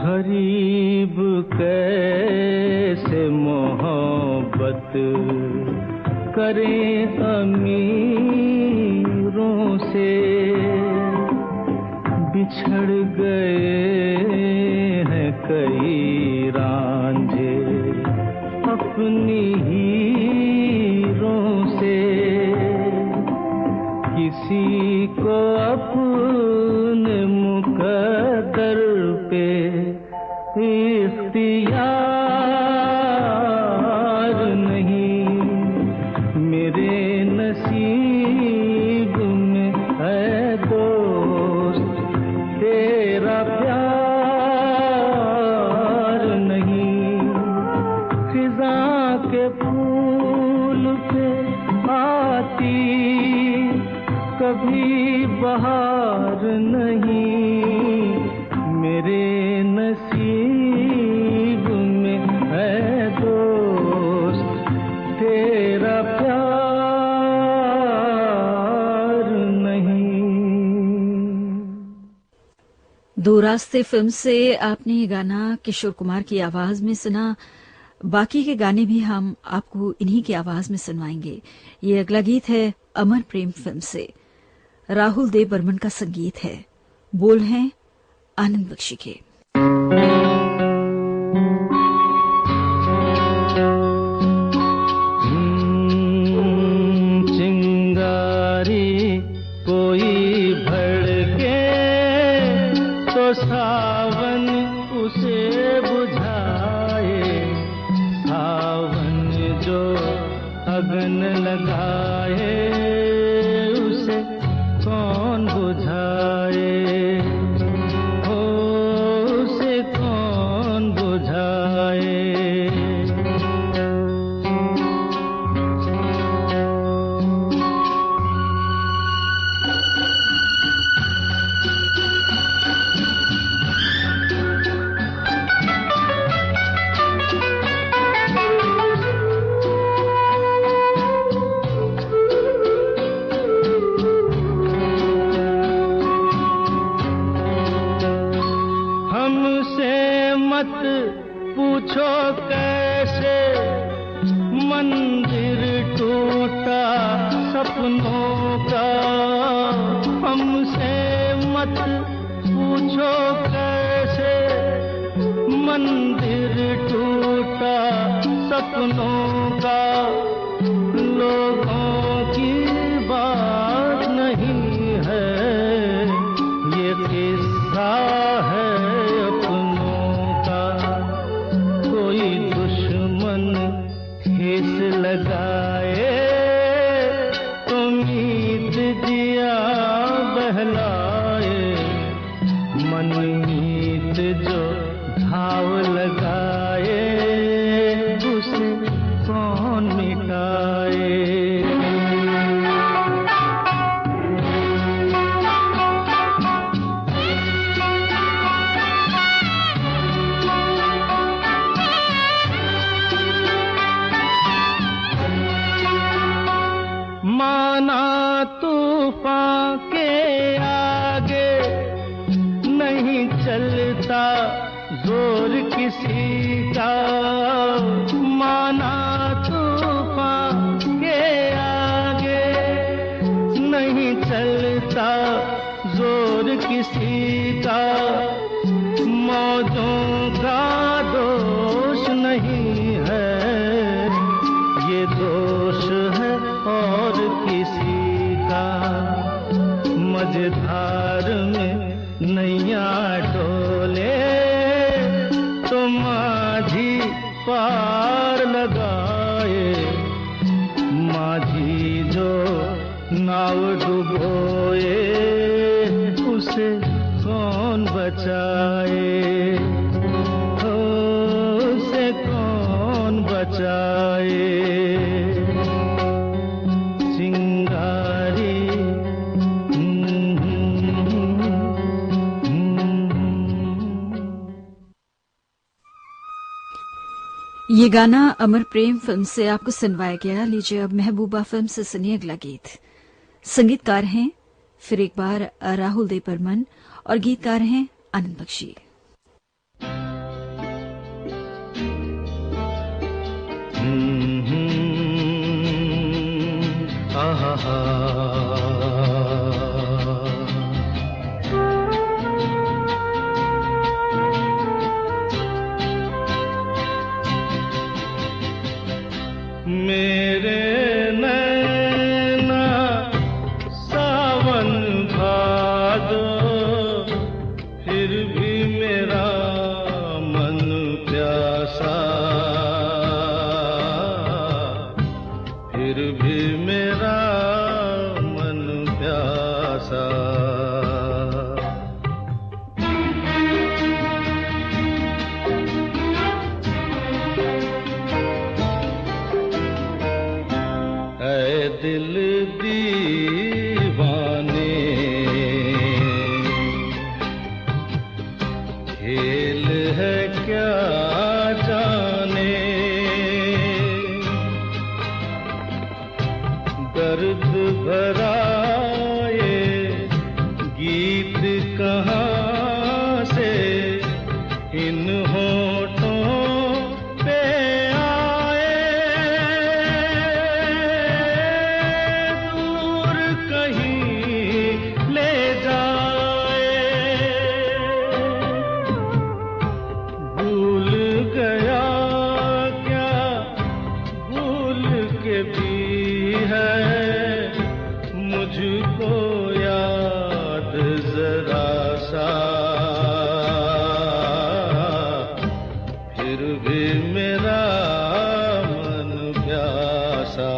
गरीब कैसे मोहब्बत करें अमीरों से, बिछड़ गए हैं कई रांझे अपनी हीरों से, किसी को अपने मुकद्दर पे इख्तियार नहीं, मेरे नसीब में है दोस्त तेरा प्यार नहीं। खिज़ा के फूल पे आती कभी बहार नहीं, मेरे नसीब में है दोस्त तेरा प्यार नहीं। दो रास्ते फिल्म से आपने ये गाना किशोर कुमार की आवाज में सुना। बाकी के गाने भी हम आपको इन्हीं की आवाज में सुनवाएंगे। ये अगला गीत है अमर प्रेम फिल्म से, राहुल देव बर्मन का संगीत है, बोल हैं आनंद बख्शी के। चिंगारी कोई भड़के तो सावन उसे बुझाए, सावन जो अगन लगाए उसे कौन बुझाए, हो उसे कौन बुझाए। मत पूछो कैसे मंदिर टूटा सपनों का, हमसे मत पूछो कैसे मंदिर टूटा सपनों का, लोगों की बात नहीं है ये किस्सा है लगाए तो मीत जिया बहलाए, मन मीत जो घाव लगाए उसे कौन मिटाए। माना तूफान के आगे नहीं चलता जोर किसी का, माना तूफान के आगे नहीं चलता जोर किसी का, मौजों का दोष नहीं है ये दोष है और किसी का, मझधार में नैया डोले तो माझी पार लगाए, माझी जो नाव डुबोए उसे कौन बचाए, उसे कौन बचाए। ये गाना अमर प्रेम फिल्म से आपको सुनवाया गया। लीजिए अब महबूबा फिल्म से सुनिए अगला गीत। संगीतकार हैं फिर एक बार राहुल देव बर्मन और गीतकार हैं आनंद बख्शी। भी मेरा मन प्यासा।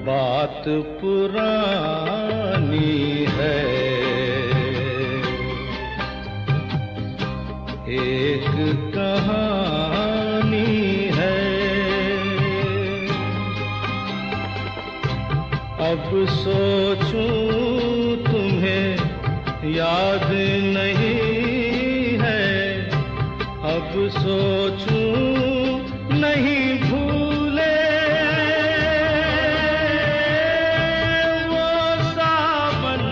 बात पुरानी है, एक कहानी है, अब सोचूं तुम्हें याद नहीं है, अब सोचूं नहीं भूले वो सावन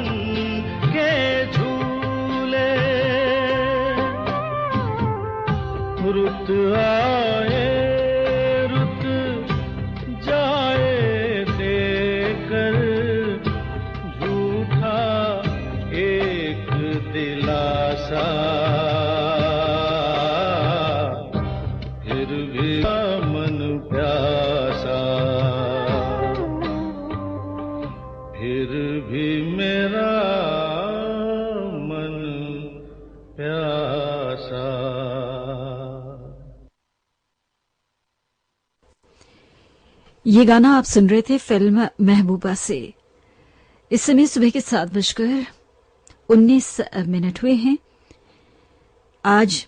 के झूले। रुत आए रुत जाए देकर झूठा एक दिलासा, फिर भी मन प्यासा, फिर भी मेरा मन प्यासा। ये गाना आप सुन रहे थे फिल्म महबूबा से। इस समय सुबह के 7:19 हुए हैं। आज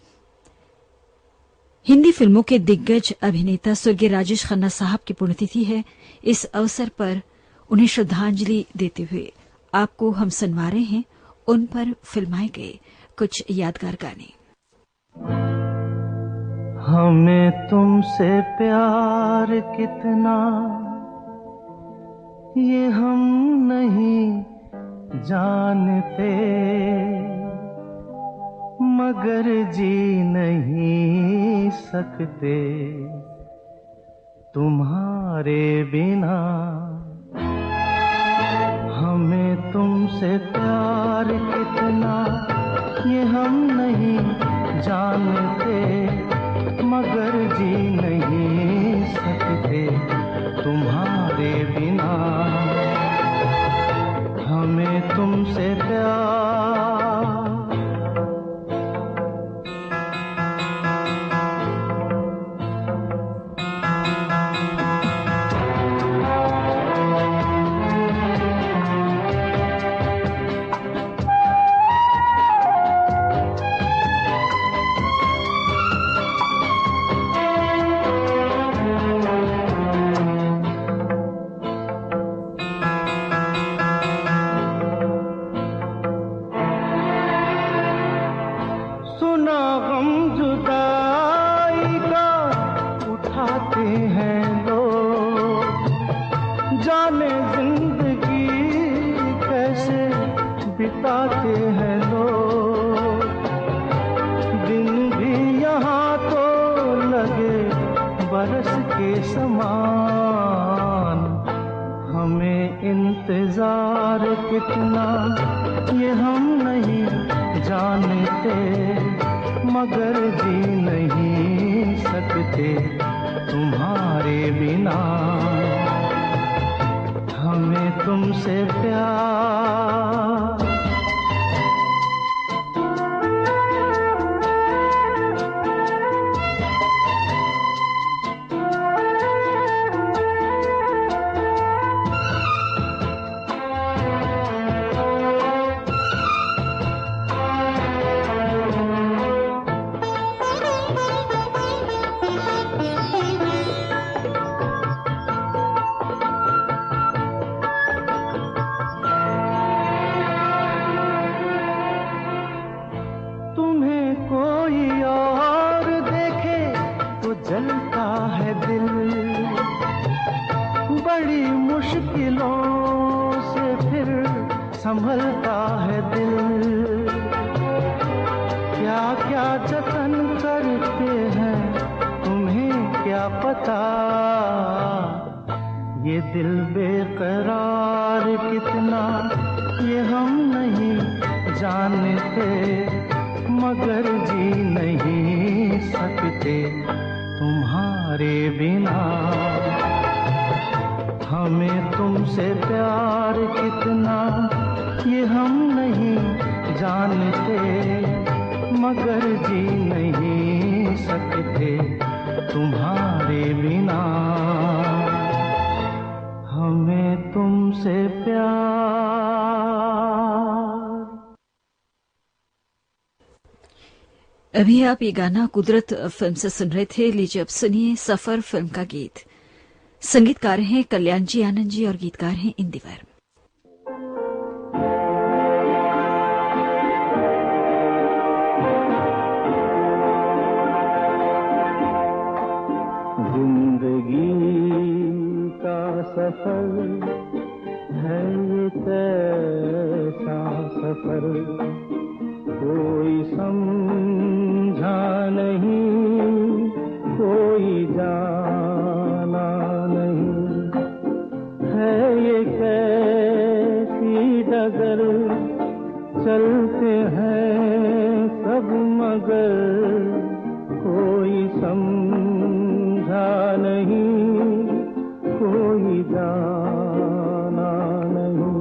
हिंदी फिल्मों के दिग्गज अभिनेता स्वर्गीय राजेश खन्ना साहब की पुण्यतिथि है। इस अवसर पर उन्हें श्रद्धांजलि देते हुए आपको हम सुनवा रहे हैं उन पर फिल्माए गए कुछ यादगार गाने। हमें तुमसे प्यार कितना ये हम नहीं जानते, मगर जी नहीं सकते तुम्हारे बिना। हमें तुमसे प्यार कितना ये हम नहीं जानते, मगर जी नहीं सकते तुम्हारे बिना। हमें तुमसे प्यार बिताते हैं लोग, दिन भी यहाँ तो लगे बरस के समान। हमें इंतजार कितना ये हम नहीं जानते, मगर जी नहीं सकते तुम्हारे बिना। हमें तुमसे प्यार जलता है दिल, बड़ी मुश्किलों से फिर संभलता है दिल। क्या क्या जतन करते हैं तुम्हें क्या पता, ये दिल बेकरार कितना ये हम नहीं जानते, मगर जी नहीं सकते तुम्हारे बिना। हमें तुमसे प्यार कितना ये हम नहीं जानते, मगर जी नहीं सकते तुम्हारे बिना। हमें तुमसे प्यार। अभी आप ये गाना कुदरत फिल्म से सुन रहे थे। लीजिए अब सुनिए सफर फिल्म का गीत। संगीतकार हैं कल्याण जी आनंद जी और गीतकार हैं इंदिवर। जिंदगी का सफर है ये कैसा सफर, कोई समझा नहीं, कोई जाना नहीं। है ये कैसी डगर, चलते हैं सब मगर, कोई समझा नहीं, कोई जाना नहीं।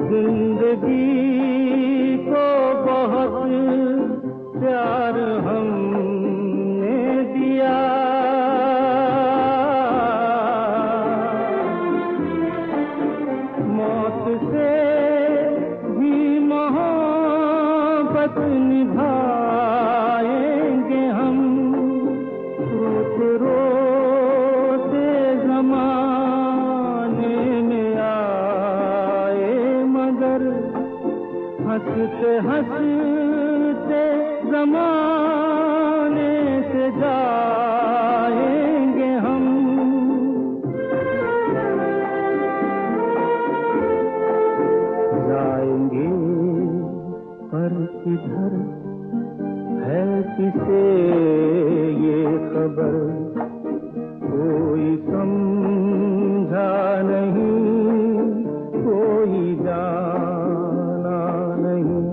जिंदगी को बहुत प्यार हमने दिया, मौत से भी मोहब्बत निभाएंगे हम। रोते रोते जमाने में आए मगर, हंसते हंसते जमाने से जाएंगे हम। जाएंगे पर किधर है किसे ये खबर, कोई समझा नहीं, कोई जाना नहीं।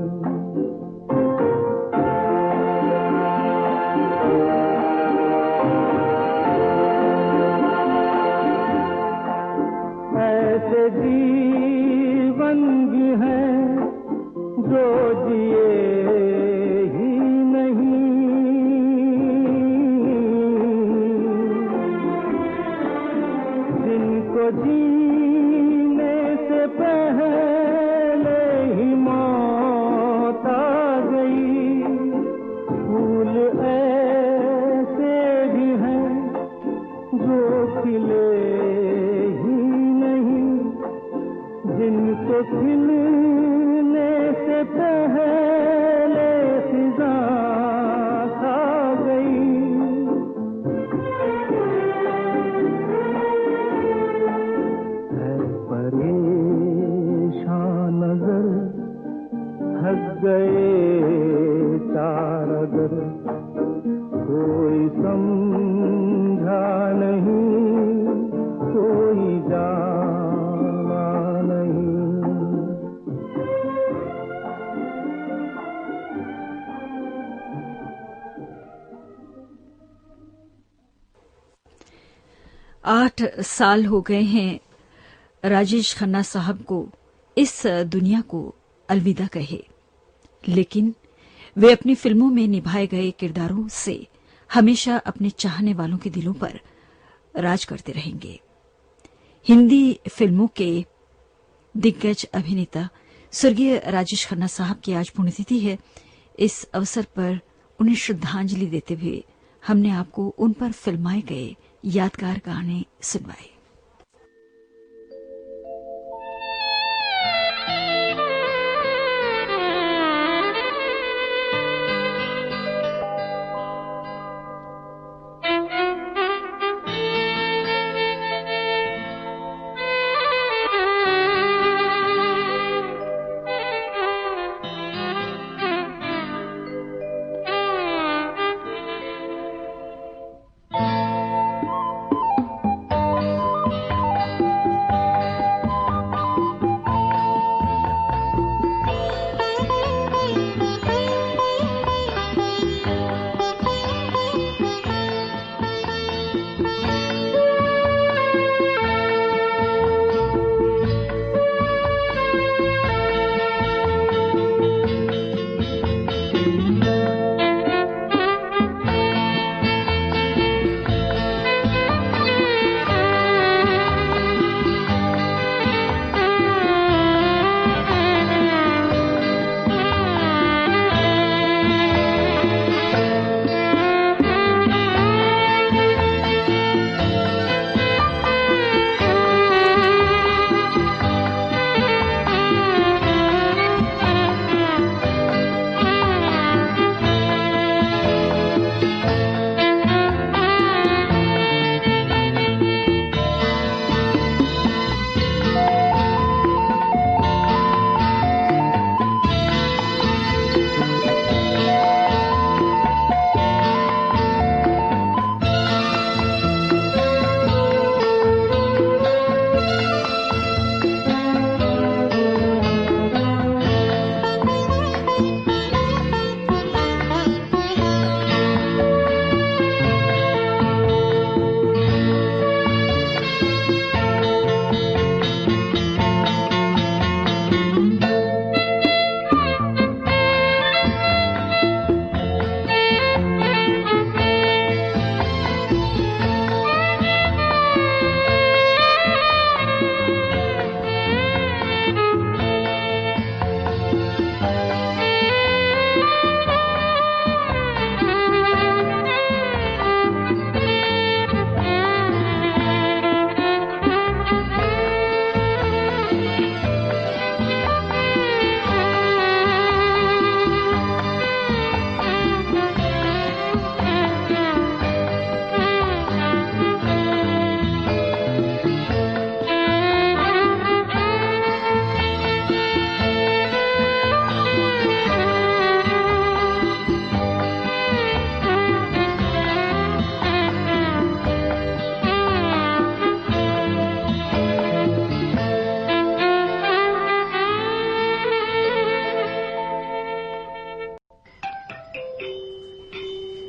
ऐसे जीवन भी हैं जो जिए ही नहीं, जिनको जीने से पहले ही मौत आ गई। फूल ऐसे भी हैं जो खिले ही नहीं, जिनको खिलने से पहले फिजा खा गई। है परेशान नजर, थक गए चार अगर, कोई समझा नहीं, कोई जाना नहीं। आठ साल हो गए हैं राजेश खन्ना साहब को इस दुनिया को अलविदा कहे, लेकिन वे अपनी फिल्मों में निभाए गए किरदारों से हमेशा अपने चाहने वालों के दिलों पर राज करते रहेंगे। हिंदी फिल्मों के दिग्गज अभिनेता स्वर्गीय राजेश खन्ना साहब की आज पुण्यतिथि है। इस अवसर पर उन्हें श्रद्धांजलि देते हुए हमने आपको उन पर फिल्माए गए यादगार गाने सुनवाए।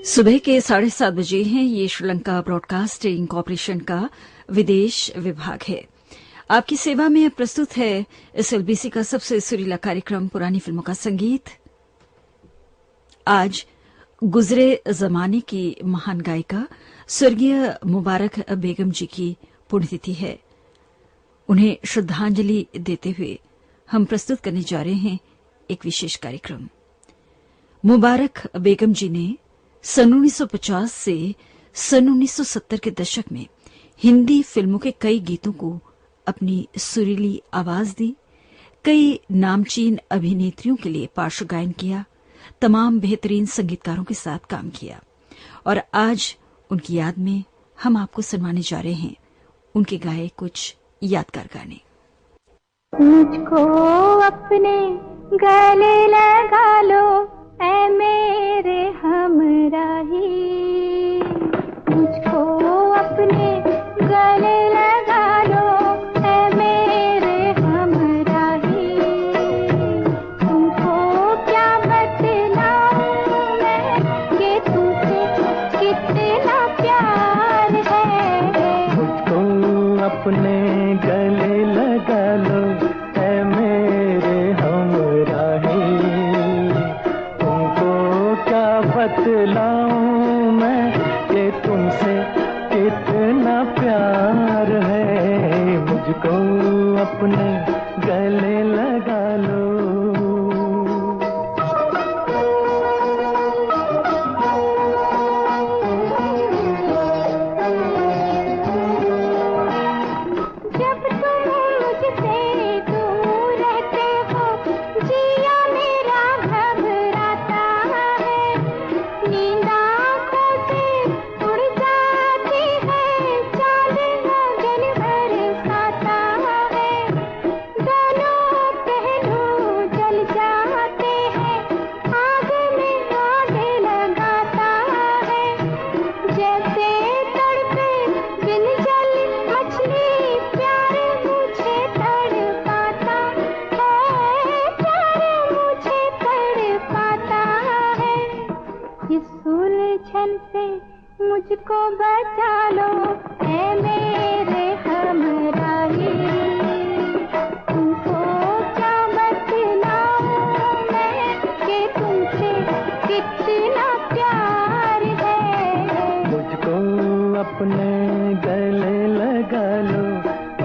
सुबह के 7:30 बजे हैं। ये श्रीलंका ब्रॉडकास्टिंग कॉरपोरेशन का विदेश विभाग है। आपकी सेवा में प्रस्तुत है एसएलबीसी का सबसे सुरीला कार्यक्रम पुरानी फिल्मों का संगीत। आज गुजरे जमाने की महान गायिका स्वर्गीय मुबारक बेगम जी की पुण्यतिथि है। उन्हें श्रद्धांजलि देते हुए हम प्रस्तुत करने जा रहे हैं एक विशेष कार्यक्रम। मुबारक बेगम जी ने सन 1950 से सन 1970 के दशक में हिंदी फिल्मों के कई गीतों को अपनी सुरीली आवाज दी, कई नामचीन अभिनेत्रियों के लिए पार्श्व गायन किया, तमाम बेहतरीन संगीतकारों के साथ काम किया और आज उनकी याद में हम आपको सुनवाने जा रहे हैं उनके गाए कुछ यादगार गाने। मुझको अपने गले लगा लो ऐ मेरे हमराही, मुझको अपने गले लगा लो ऐ मेरे हमराही। तुमको क्या बतलाऊं मैं कि तुझसे कितना प्यार है। मुझको अपने गले लगा लो ऐ मेरे हमराही। तुमको क्या बतलाऊं मैं कि तुमसे कितना प्यार है। मुझको अपने गले लगा लो। जब तुम मुझसे दूर रहते हो जिया मेरा घबराता है, नींद आँखों से उड़ जाती है, चांद गगन बरसाता है। दोनों पहलू जल जाते हैं, आग में आग लगाता है। जैसे तड़पे बिन जल मछली प्यार मुझे तड़पाता है, प्यार मुझे तड़पाता है। इस उलझन से मुझको बचा लो ऐ मेरे हमराही। तुमको क्या बतलाऊं मैं कि तुमसे कितना प्यार है। मुझको अपने गले लगा लो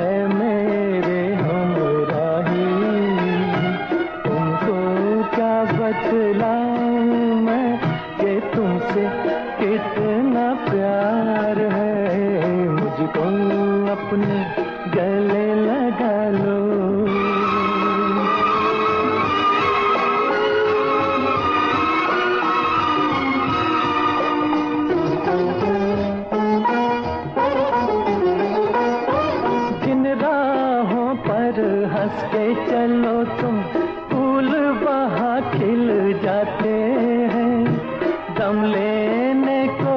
ऐ मेरे हमराही। तुमको क्या बतलाऊं मैं कि तुमसे कितना प्यार है। मुझको अपने गले लगा लो। जिन राहों पर हंस के चलो तुम, फूल वहाँ खिल जाते हैं। दम लेने को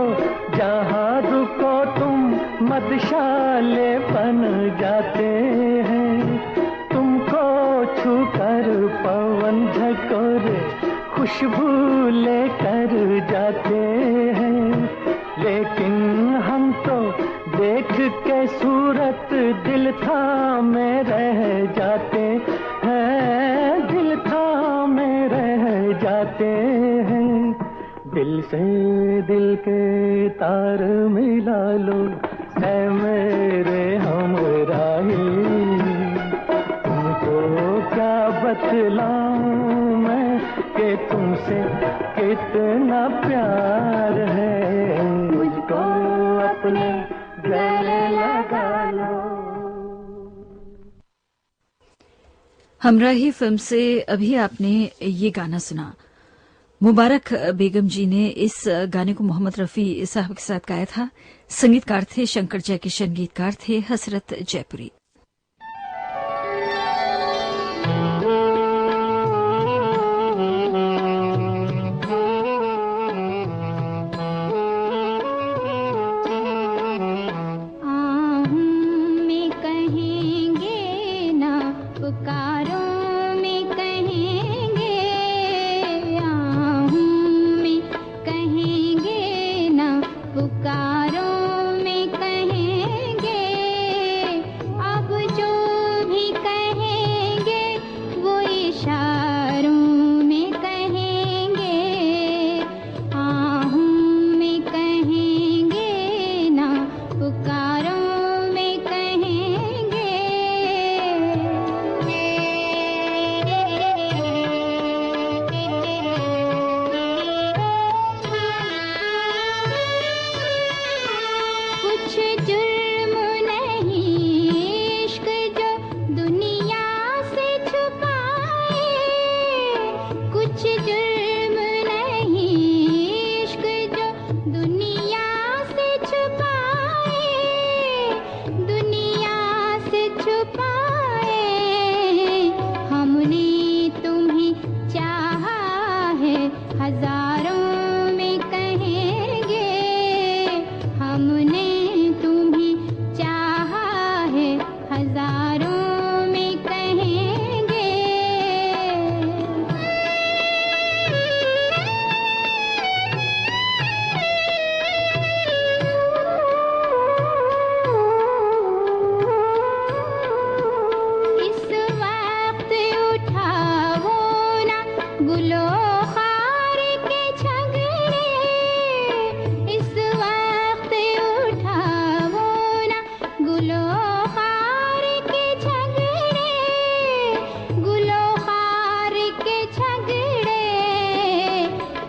जहाँ रुको तुम, मधुशाले बन जाते हैं। तुमको छूकर पवन झकोरे खुशबू लेकर जाते हैं। लेकिन हम तो देख के सूरत दिल थामे रह जाते हैं, दिल थामे रह जाते हैं। दिल से दिल के तार मिला लो ऐ मेरे हमराही। तुमको क्या बतलाऊं मैं कि तुमसे कितना प्यार है। मुझको अपने गले लगा लो। हमराही फिल्म से अभी आपने ये गाना सुना। मुबारक बेगम जी ने इस गाने को मोहम्मद रफी साहब के साथ गाया था। संगीतकार थे शंकर जयकिशन, गीतकार थे हसरत जयपुरी। में कहेंगे ना पुकारों में कहेंगे, आहूं में कहेंगे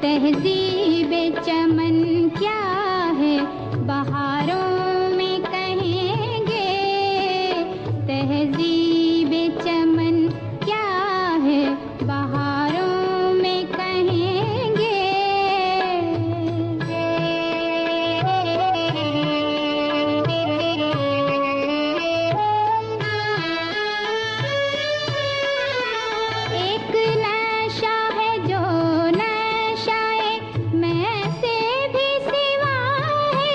तहजीबे चमन क्या है बहारों में कहेंगे, तहजीबे चमन क्या है बहारों में कहेंगे। एक नशा है जो नशाए मैं से भी सिवा है,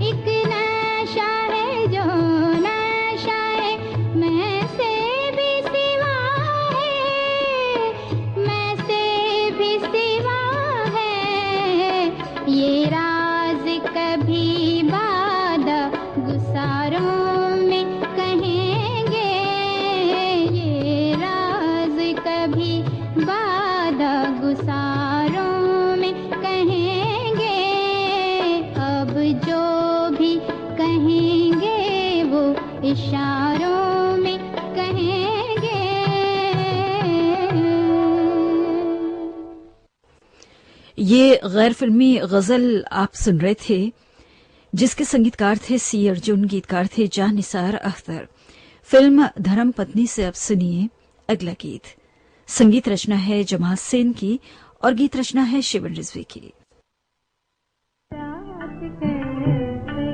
एक नशा है जो नशाए मैं से भी सिवा है, मैं से भी सिवा है। ये राज कभी बाद गुसारों में कहेंगे, ये राज कभी बाद गुसारों में कहेंगे। अब जो भी कहेंगे वो इशारों में कहेंगे। ये गैर फिल्मी गजल आप सुन रहे थे, जिसके संगीतकार थे सी अर्जुन, गीतकार थे जान निसार अख्तर। फिल्म धर्म पत्नी से अब सुनिए अगला गीत। संगीत रचना है जमात सेन की और गीत रचना है शिवन रिजवी की। रात कैसे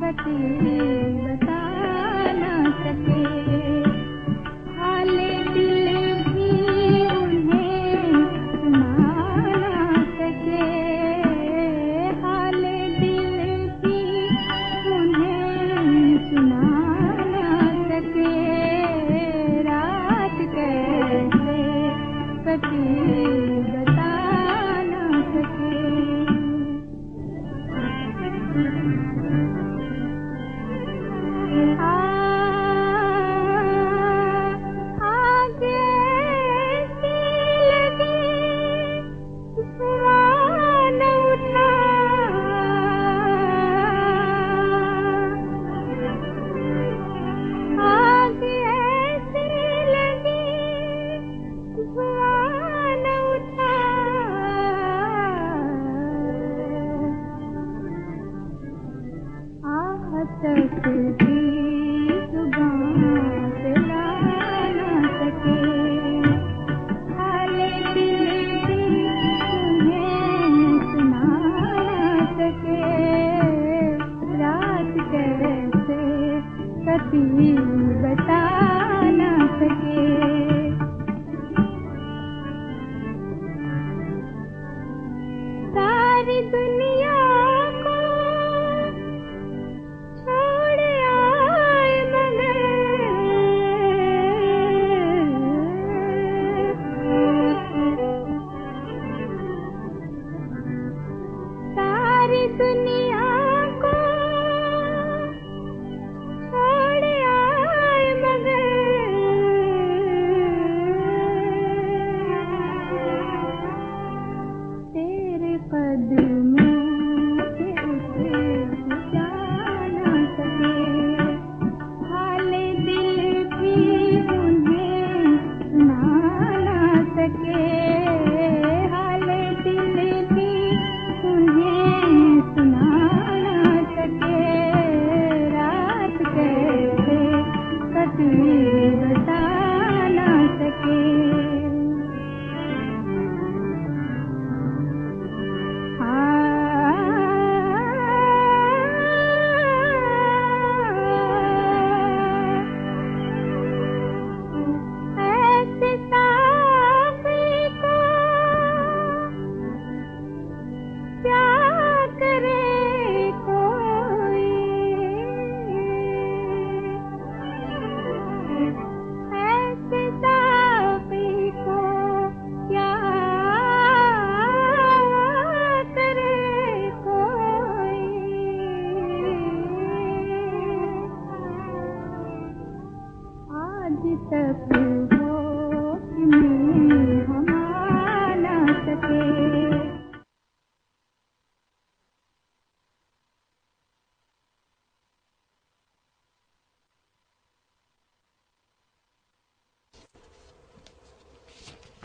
कटी बता ना सके, हाले दिल भी उन्हें सुना ना सके, हाले दिल भी उन्हें सुना ना सके। रात कैसे कटी बता ना सके। आगे से लगे सवाल उठा, आगे से लगे सवाल उठा, आहत की जुबान से ला ना सके, हाले दिल भी उन्हें सुना ना सके। रात कैसे कटी बता ना सके। सारी दुनिया को छोड़ आए मगर, सारी दुनिया को छोड़ आए मगर, तेरे कदमों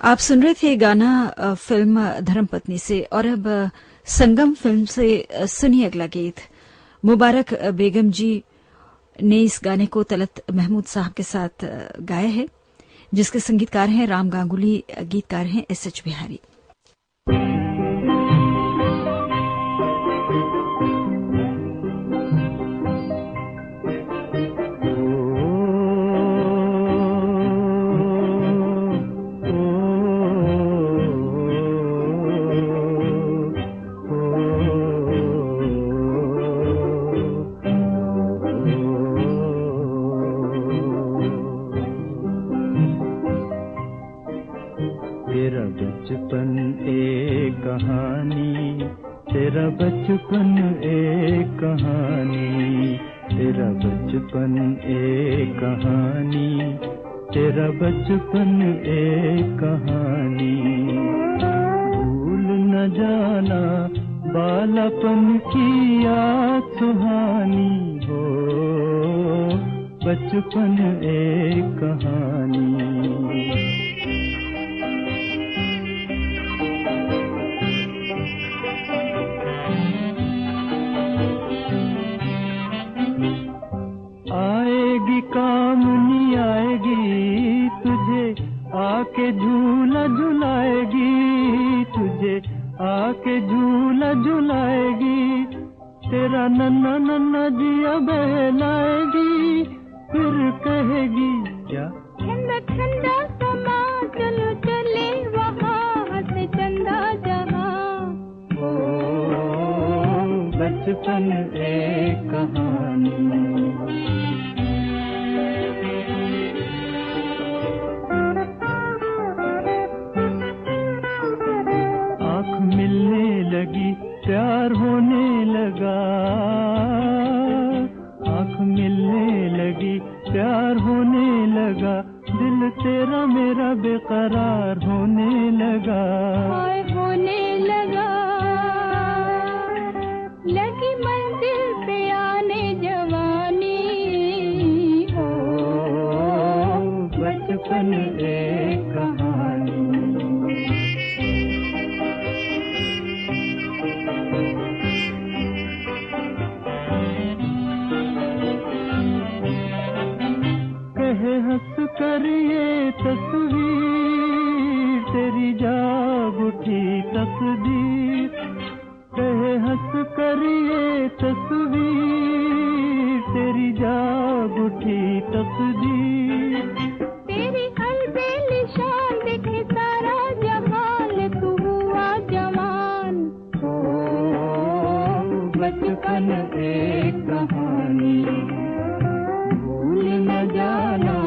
आप सुन रहे थे गाना फिल्म धर्मपत्नी से। और अब संगम फिल्म से सुनिए अगला गीत। मुबारक बेगम जी ने इस गाने को तलत महमूद साहब के साथ गाया है, जिसके संगीतकार हैं राम गांगुली, गीतकार हैं एस.एच. बिहारी। तेरा बचपन एक कहानी, तेरा बचपन एक कहानी, तेरा बचपन एक कहानी। भूल न जाना बालापन की याद सुहानी हो, बचपन एक कहानी। आएगी कामनी आएगी तुझे आके झूला झुलाएगी, तुझे आके झूला झुलाएगी। तेरा नन्ना नन्ना जिया बहलाएगी, फिर कहेगी क्या ठंडा ठंडा समा चलो चले वहाँ हंसे चंदा जहाँ। ओ बचपन एक कहानी। मिलने लगी प्यार होने लगा, आँख मिलने लगी प्यार होने लगा। दिल तेरा मेरा बेकरार होने लगा, होने लगा। लगी मंजिल पे आने जवानी हो, बचपन एक कहानी। कहे हंस कर ये तस्वीर तेरी जाग उठी तकदीर, कहे हंस कर ये तस्वीर तेरी जाग उठी तकदीर। तेरी अलबेली शान देखे सारा जहान, तू हुआ जवान हो, बचपन एक कहानी। भूल न जाना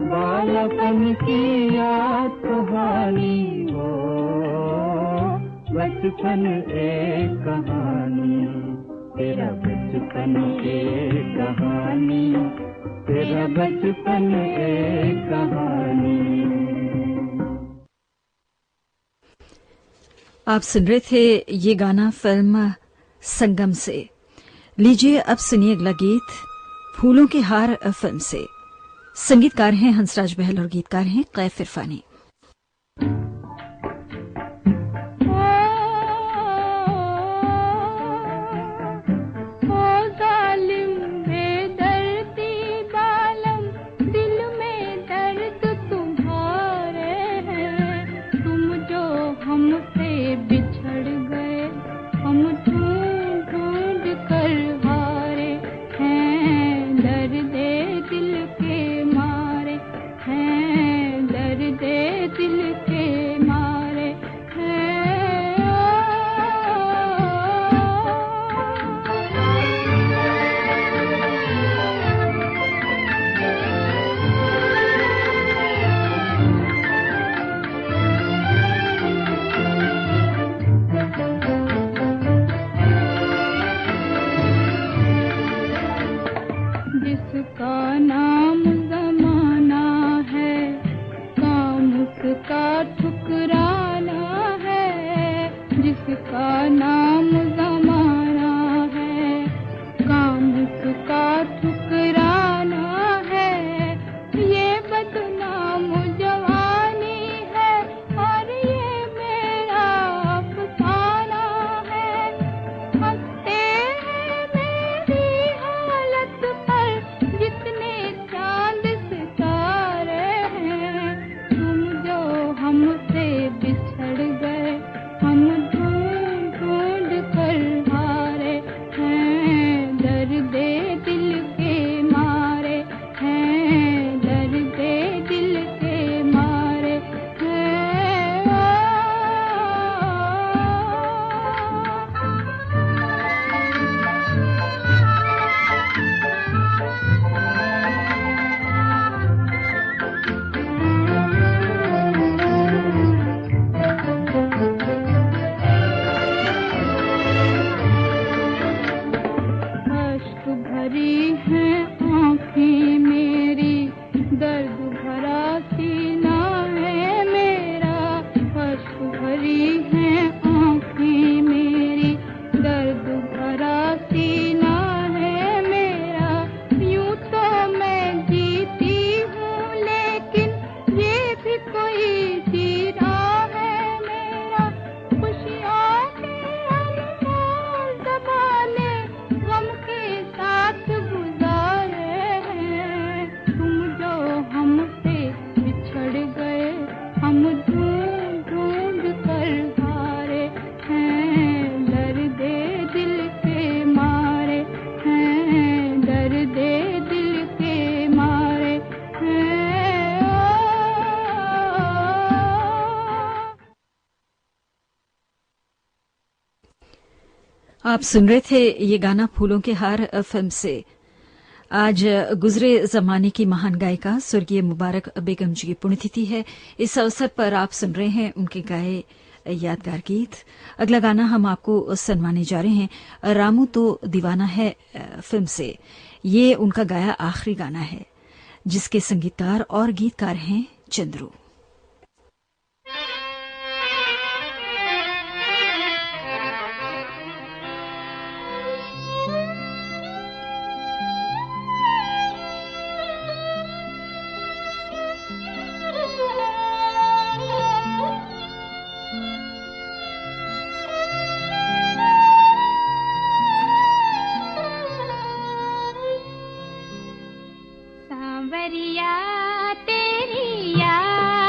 बालापन की याद कहानी हो, बचपन एक कहानी। तेरा बचपन एक कहानी, तेरा बचपन एक कहानी। आप सुन रहे थे ये गाना फिल्म संगम से। लीजिए अब सुनिए अगला गीत फूलों के हार फिल्म से। संगीतकार हैं हंसराज बहल और गीतकार हैं कैफ इरफानी। आप सुन रहे थे ये गाना फूलों के हार फिल्म से। आज गुजरे जमाने की महान गायिका स्वर्गीय मुबारक बेगम जी की पुण्यतिथि है। इस अवसर पर आप सुन रहे हैं उनके गाए यादगार गीत। अगला गाना हम आपको सुनवाने जा रहे हैं रामू तो दीवाना है फिल्म से। ये उनका गाया आखिरी गाना है, जिसके संगीतकार और गीतकार हैं चंद्रू। सांवरिया तेरी याद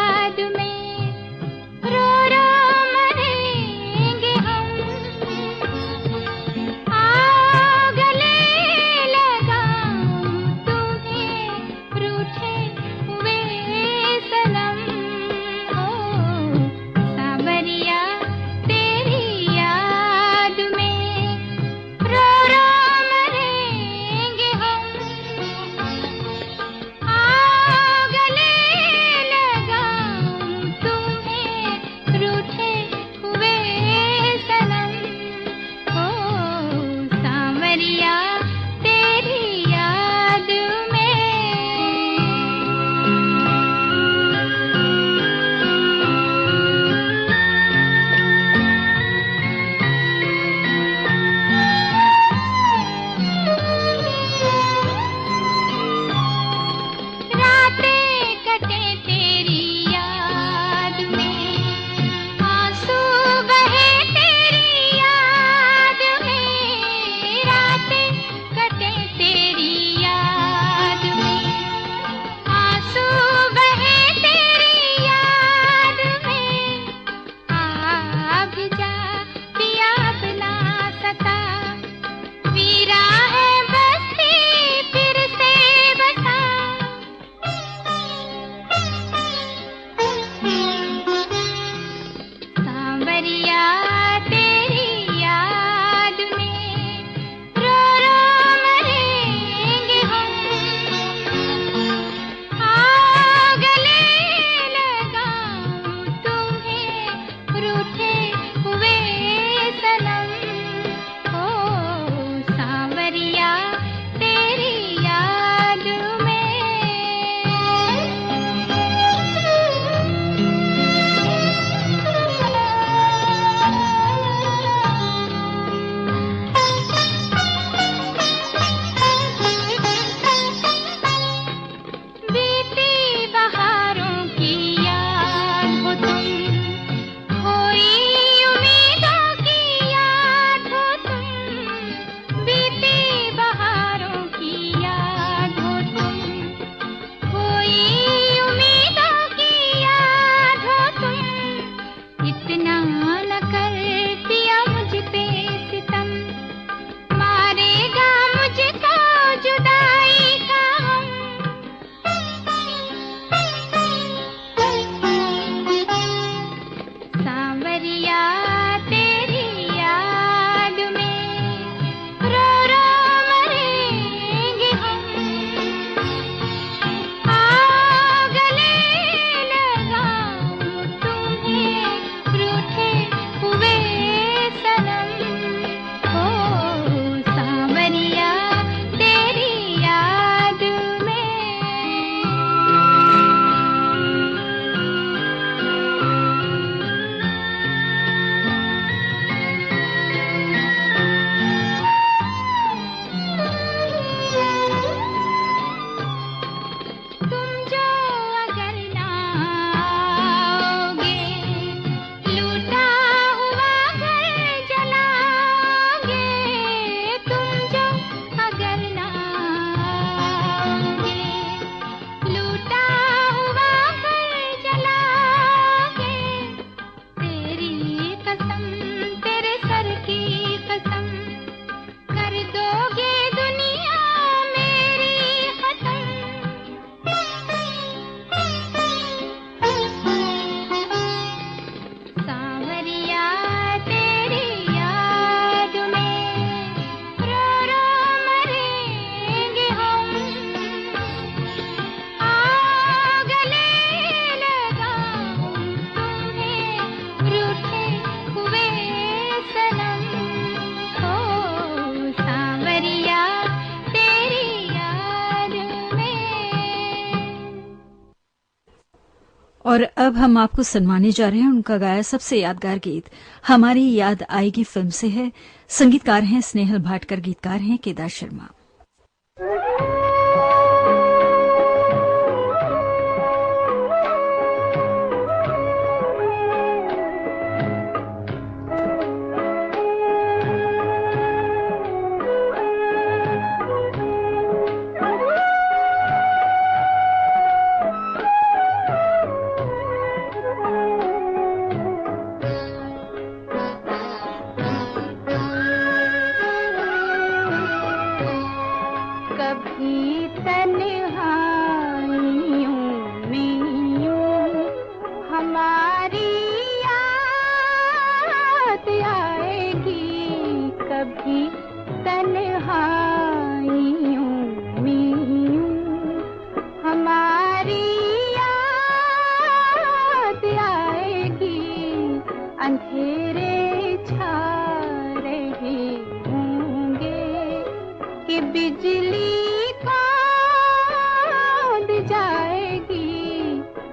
और अब हम आपको सन्माने जा रहे हैं उनका गाया सबसे यादगार गीत हमारी याद आएगी फिल्म से है। संगीतकार हैं स्नेहल भाटकर, गीतकार हैं केदार शर्मा।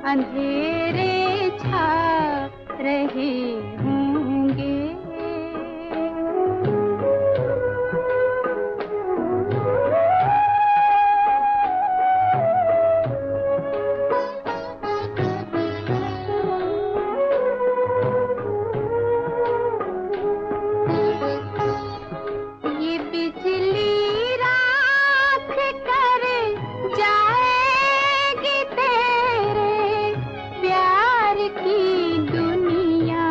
अंधेरे छा रहे होंगे। ये बिजली राख कर जाएगी तेरे प्यार की दुनिया।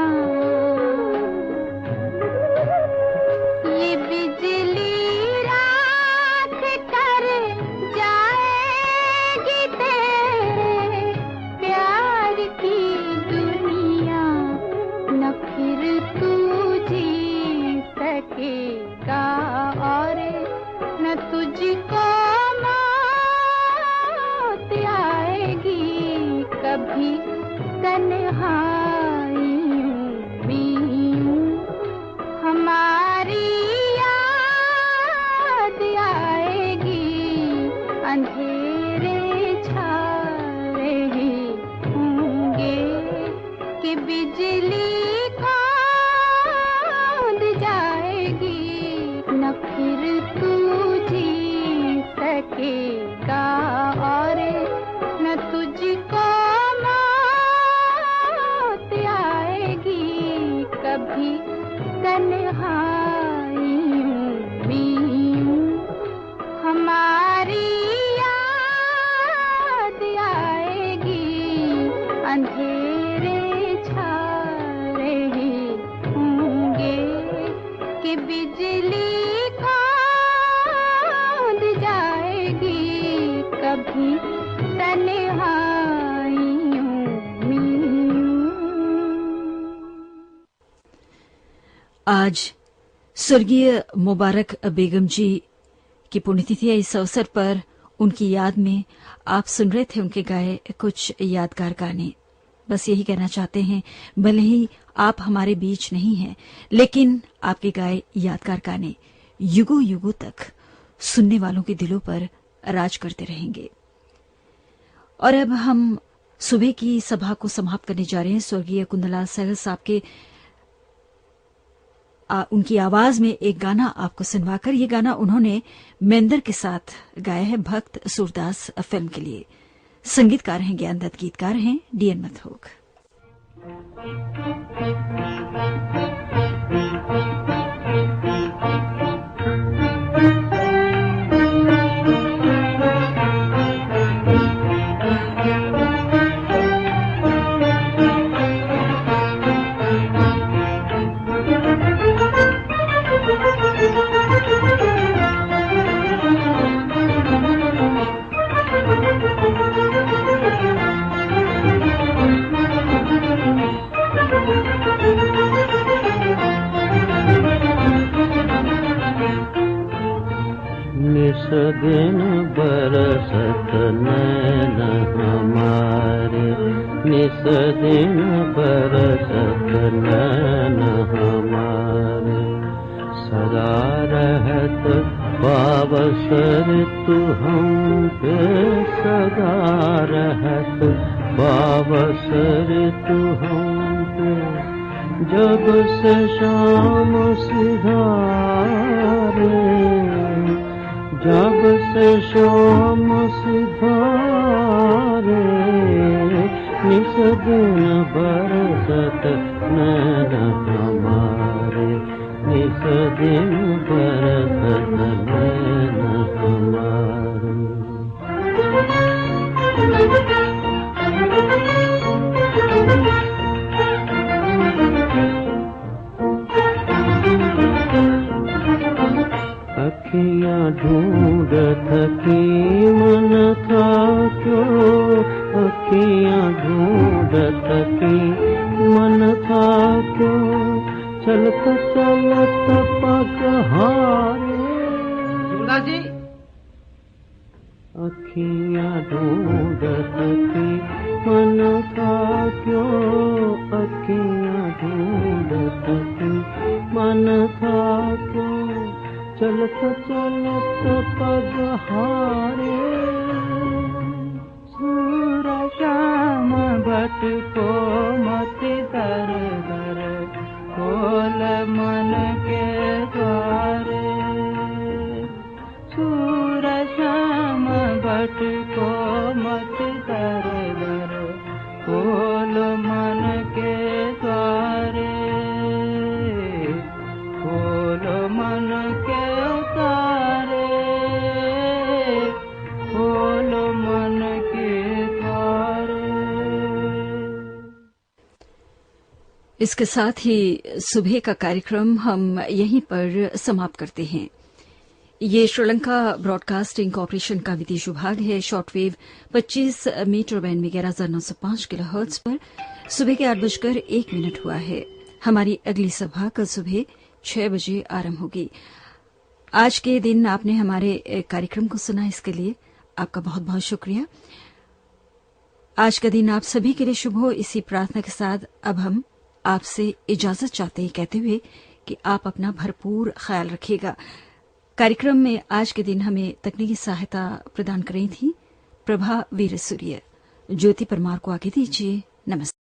ये बिजली राख कर जाएगी तेरे प्यार की दुनिया। न फिर तू जी सकेगा और न तुझको मौत आएगी कभी। तन्हाइयों में हमारी याद आएगी। अंधेरे छा रहे होंगे कि बिजली खोंद जाएगी। न फिर तू जी सकेगा और न तुझको मौत आएगी कभी। तन्हाइयों में हमारी याद आएगी। अंधेरे छा रहे होंगे कि बिजली खोंद जाएगी कभी। तन्हाइयों में। आज स्वर्गीय मुबारक बेगम जी की पुण्यतिथि है। इस अवसर पर उनकी याद में आप सुन रहे थे उनके गाए कुछ यादगार गाने। बस यही कहना चाहते हैं, भले ही आप हमारे बीच नहीं हैं, लेकिन आपके गाए यादगार गाने युगों युगों तक सुनने वालों के दिलों पर राज करते रहेंगे। और अब हम सुबह की सभा को समाप्त करने जा रहे हैं। स्वर्गीय कुंदलाल सहगल साहब के उनकी आवाज में एक गाना आपको सुनवाकर, ये गाना उन्होंने मेंदर के साथ गाया है भक्त सूरदास फिल्म के लिए। संगीतकार हैं ज्ञानदत्त, गीतकार हैं डीएन मथोक। निस दिन बरसत नैन हमारे। निस दिन बरसत नैन हमारे। सदा रहत पावसर तू हम पे। सदा रहत पावसर जब से शाम सिधारे, जब से शाम सिधारे, निस दिन बरसत नैन हमारे, निस दिन बरसत नैन हमारे। अखियाँ ढूंढत थकी मन था क्यों, अखियाँ ढूंढत थकी मन था क्यों, चलत चलत पग हारे। जी अखियाँ ढूंढत थकी मन था क्यों, अखियाँ ढूंढत थकी मन था क्यों, चलत चलत पग हारे। सूर श्याम भट को मत दर दर, खोल मन के द्वारे। सूर श्याम भट को मत दर दर, खोल मन के द्वारे, खोल मन के द्वारे, खोल मन के द्वारे। इसके साथ ही सुबह का कार्यक्रम हम यहीं पर समाप्त करते हैं। ये श्रीलंका ब्रॉडकास्टिंग कॉरपोरेशन का विदेश विभाग है। शॉर्टवेव 25 मीटर बैंड में 11,905 किलोहर्ट्ज पर सुबह के 8:01 हुआ है। हमारी अगली सभा कल सुबह 6 बजे आरंभ होगी। आज के दिन आपने हमारे कार्यक्रम को सुना, इसके लिए आपका बहुत बहुत शुक्रिया। आज का दिन आप सभी के लिए शुभ हो, इसी प्रार्थना के साथ अब हम आपसे इजाजत चाहते हैं, कहते हुए कि आप अपना भरपूर ख्याल रखिएगा। कार्यक्रम में आज के दिन हमें तकनीकी सहायता प्रदान कर रही थी प्रभा वीरसूर्य। ज्योति परमार को आगे दीजिए। नमस्ते।